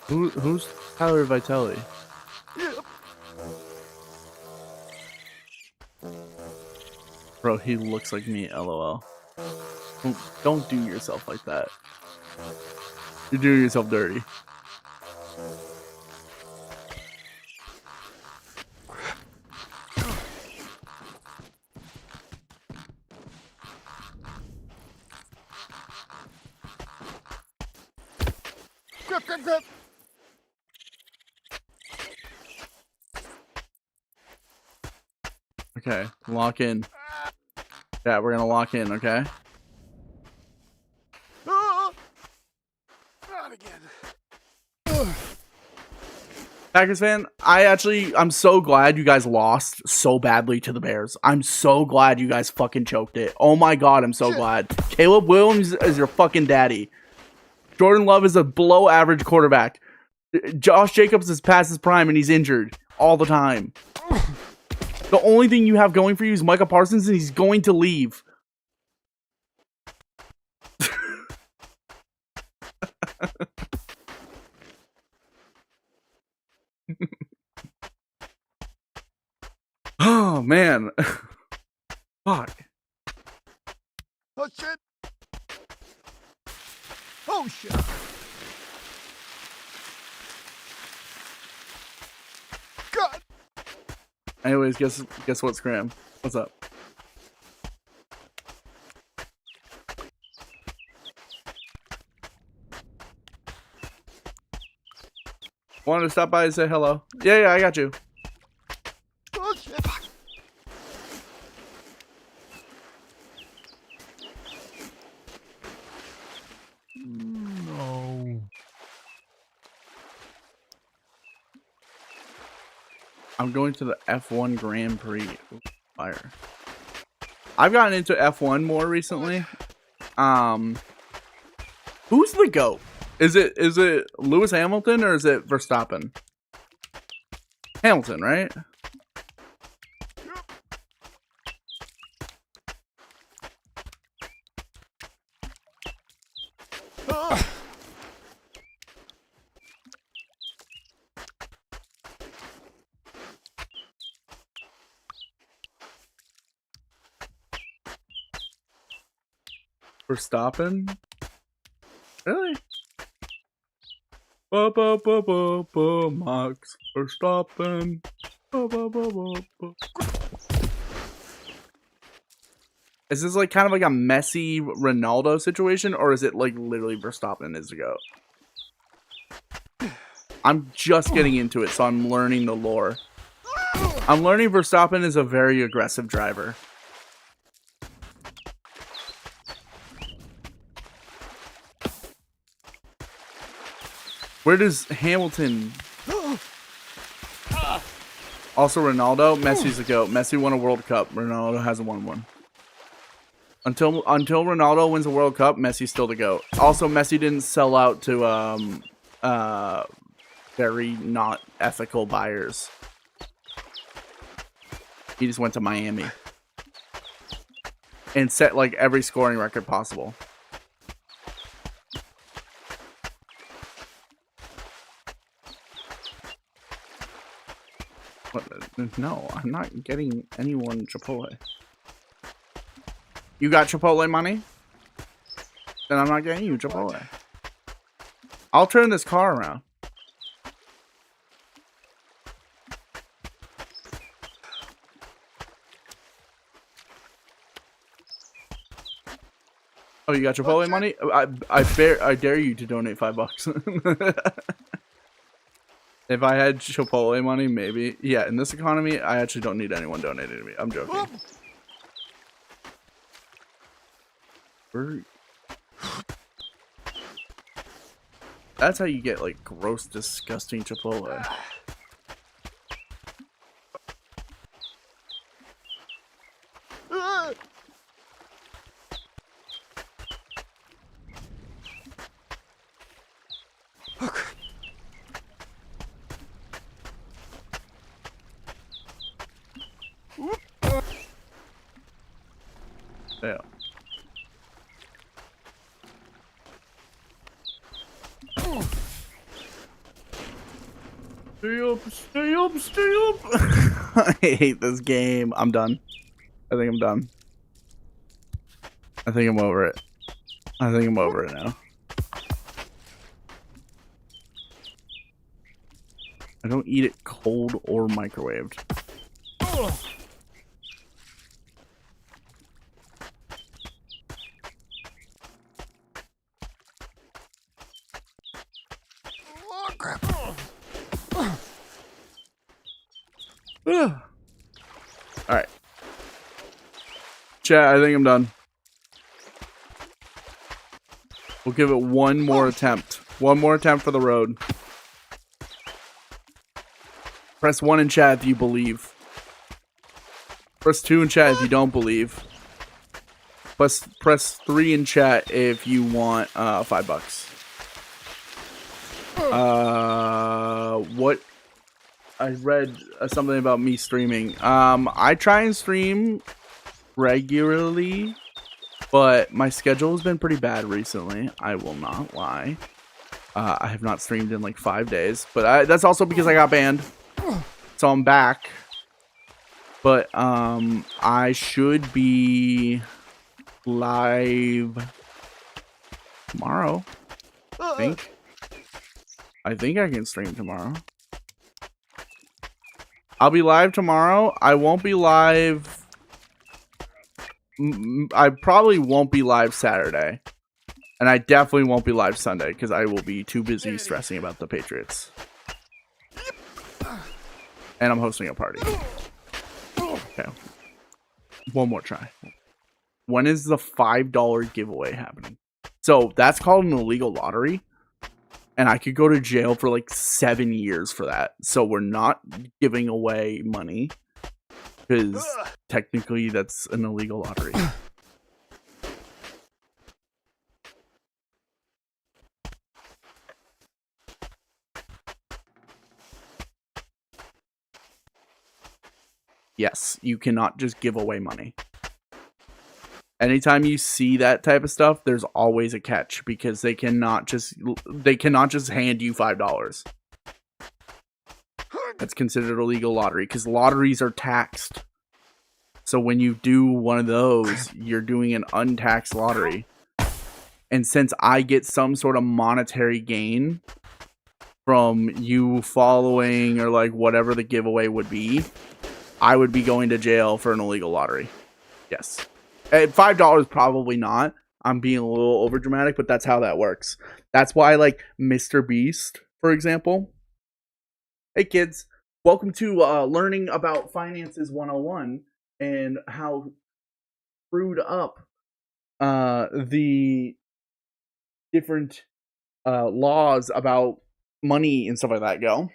Who's Tyler Vitelli? Bro, he looks like me, lol. Don't do yourself like that. You're doing yourself dirty. Grip. Okay, lock in. Yeah, we're gonna lock in, okay? Not again. Packers fan, I'm so glad you guys lost so badly to the Bears. I'm so glad you guys fucking choked it. Oh my god, I'm so glad. Caleb Williams is your fucking daddy. Jordan Love is a below average quarterback. Josh Jacobs is past his prime and he's injured all the time. The only thing you have going for you is Micah Parsons and he's going to leave. Oh man. Fuck. Oh shit! Oh shit! God! Anyways, guess what, Scram? What's up? Wanted to stop by and say hello. Yeah, I got you. Oh shit! No. I'm going to the F1 Grand Prix. Ooh, fire. I've gotten into F1 more recently. Who's the GOAT? Is it Lewis Hamilton or is it Verstappen? Hamilton, right? Verstappen? Really? Max Verstappen. Is this like kind of like a Messi Ronaldo situation, or is it like literally Verstappen is the GOAT? I'm just getting into it, so I'm learning the lore. I'm learning Verstappen is a very aggressive driver. Where does Hamilton... Also Ronaldo, Messi's the GOAT. Messi won a World Cup. Ronaldo hasn't won one. Until Ronaldo wins a World Cup, Messi's still the GOAT. Also, Messi didn't sell out to very not ethical buyers. He just went to Miami and set like every scoring record possible. What? No, I'm not getting anyone Chipotle. You got Chipotle money? Then I'm not getting you Chipotle. I'll turn this car around. Oh, you got Chipotle money? I dare you to donate $5. If I had Chipotle money, maybe. Yeah, in this economy, I actually don't need anyone donating to me. I'm joking. That's how you get like gross, disgusting Chipotle. Yeah. Stay up. I hate this game. I'm done. I think I'm done. I think I'm over it. I think I'm over it now. I don't eat it cold or microwaved. Oh crap! Alright. Chat, I think I'm done. We'll give it one more attempt. One more attempt for the road. Press 1 in chat if you believe. Press 2 in chat if you don't believe. Press 3 in chat if you want $5. What? I read something about me streaming. I try and stream regularly, but my schedule has been pretty bad recently. I will not lie. I have not streamed in like 5 days, but that's also because I got banned, so I'm back. But I should be live tomorrow. I think I can stream tomorrow. I'll be live tomorrow. I won't be live. I probably won't be live Saturday. And I definitely won't be live Sunday because I will be too busy stressing about the Patriots. And I'm hosting a party. Okay. One more try. When is the $5 giveaway happening? So that's called an illegal lottery. And I could go to jail for like 7 years for that. So we're not giving away money. Because technically that's an illegal lottery. Yes, you cannot just give away money. Anytime you see that type of stuff, there's always a catch because they cannot just hand you $5. That's considered a legal lottery because lotteries are taxed. So when you do one of those, you're doing an untaxed lottery. And since I get some sort of monetary gain from you following or like whatever the giveaway would be, I would be going to jail for an illegal lottery. Yes. At $5, probably not. I'm being a little over dramatic, but that's how that works. That's why, like, Mr. Beast, for example. Hey, kids. Welcome to Learning About Finances 101 and how screwed up the different laws about money and stuff like that go.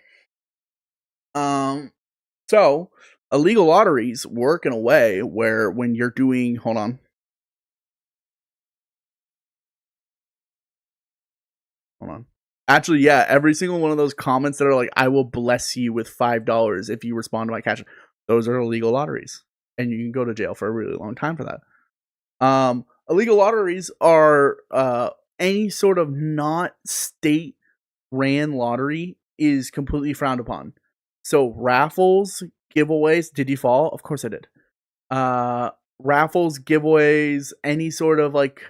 So illegal lotteries work in a way where when you're doing, hold on. Actually, yeah, every single one of those comments that are like, I will bless you with $5 if you respond to my cash, those are illegal lotteries. And you can go to jail for a really long time for that. Illegal lotteries are any sort of not state ran lottery is completely frowned upon. So raffles, giveaways, did you fall? Of course I did. Raffles, giveaways, any sort of like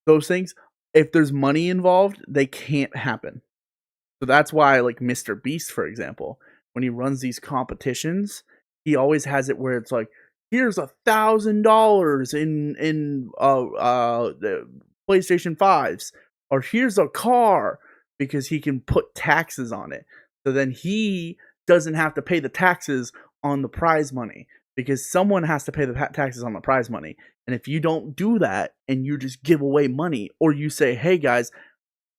those things, if there's money involved, they can't happen. So that's why, like Mr. Beast, for example, when he runs these competitions, he always has it where it's like, here's $1,000 in the PlayStation 5s, or here's a car, because he can put taxes on it. So then he doesn't have to pay the taxes on the prize money, because someone has to pay the taxes on the prize money. And if you don't do that and you just give away money, or you say, hey guys,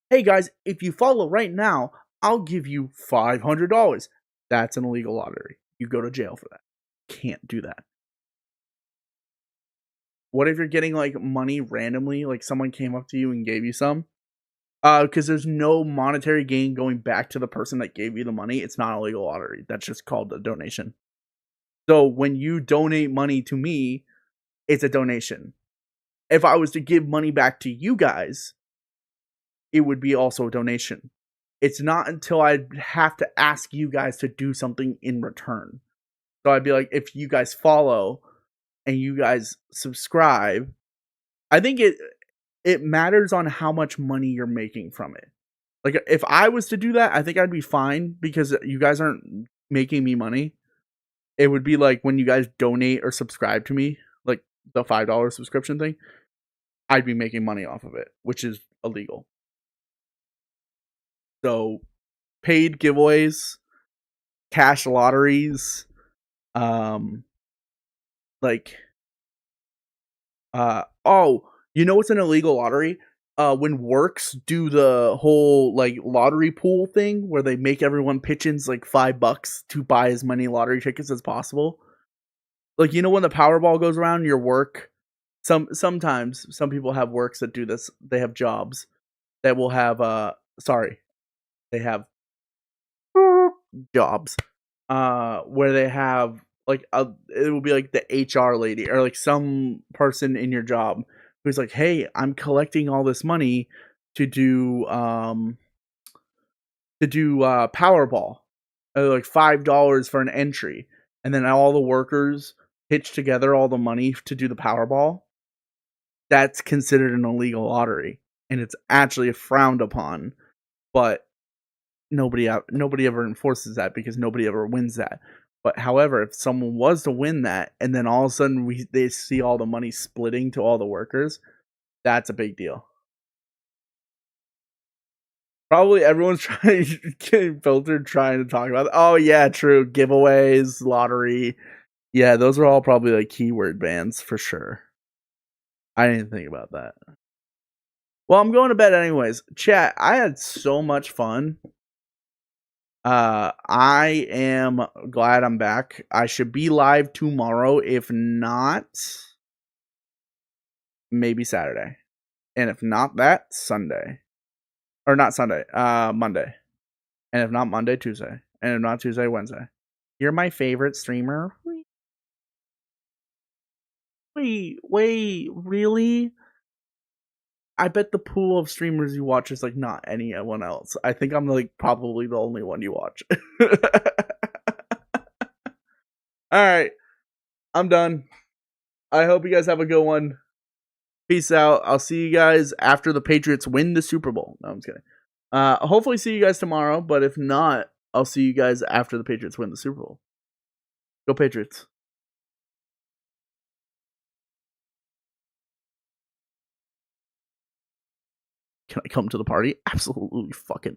if you follow right now, I'll give you $500. That's an illegal lottery. You go to jail for that. Can't do that. What if you're getting like money randomly, like someone came up to you and gave you some? Because there's no monetary gain going back to the person that gave you the money. It's not a legal lottery. That's just called a donation. So when you donate money to me, it's a donation. If I was to give money back to you guys, it would be also a donation. It's not until I have to ask you guys to do something in return. So I'd be like, if you guys follow and you guys subscribe, I think it matters on how much money you're making from it. Like if I was to do that, I think I'd be fine because you guys aren't making me money. It would be like when you guys donate or subscribe to me, like the $5 subscription thing, I'd be making money off of it, which is illegal. So paid giveaways, cash lotteries, you know what's an illegal lottery? When Works do the whole like lottery pool thing where they make everyone pitch in like $5 to buy as many lottery tickets as possible. Like, you know, when the Powerball goes around your work, sometimes some people have works that do this. They have jobs that will have they have jobs where they have like it will be like the HR lady or like some person in your job who's like, "Hey, I'm collecting all this money to do Powerball, like $5 for an entry," and then all the workers pitch together all the money to do the Powerball. That's considered an illegal lottery, and it's actually frowned upon. But nobody ever enforces that because nobody ever wins that. But however, if someone was to win that, and then all of a sudden they see all the money splitting to all the workers, that's a big deal. Probably everyone's getting filtered trying to talk about it. Oh yeah, true. Giveaways, lottery. Yeah, those are all probably like keyword bans for sure. I didn't think about that. Well, I'm going to bed anyways. Chat, I had so much fun. I am glad I'm back. I should be live tomorrow. If not, maybe Saturday. And if not that, Sunday. Or not Sunday, Monday. And if not Monday, Tuesday. And if not Tuesday, Wednesday. You're my favorite streamer. Wait, really? I bet the pool of streamers you watch is like not anyone else. I think I'm like probably the only one you watch. Alright. I'm done. I hope you guys have a good one. Peace out. I'll see you guys after the Patriots win the Super Bowl. No, I'm just kidding. Hopefully see you guys tomorrow, but if not, I'll see you guys after the Patriots win the Super Bowl. Go Patriots. Can I come to the party? Absolutely fucking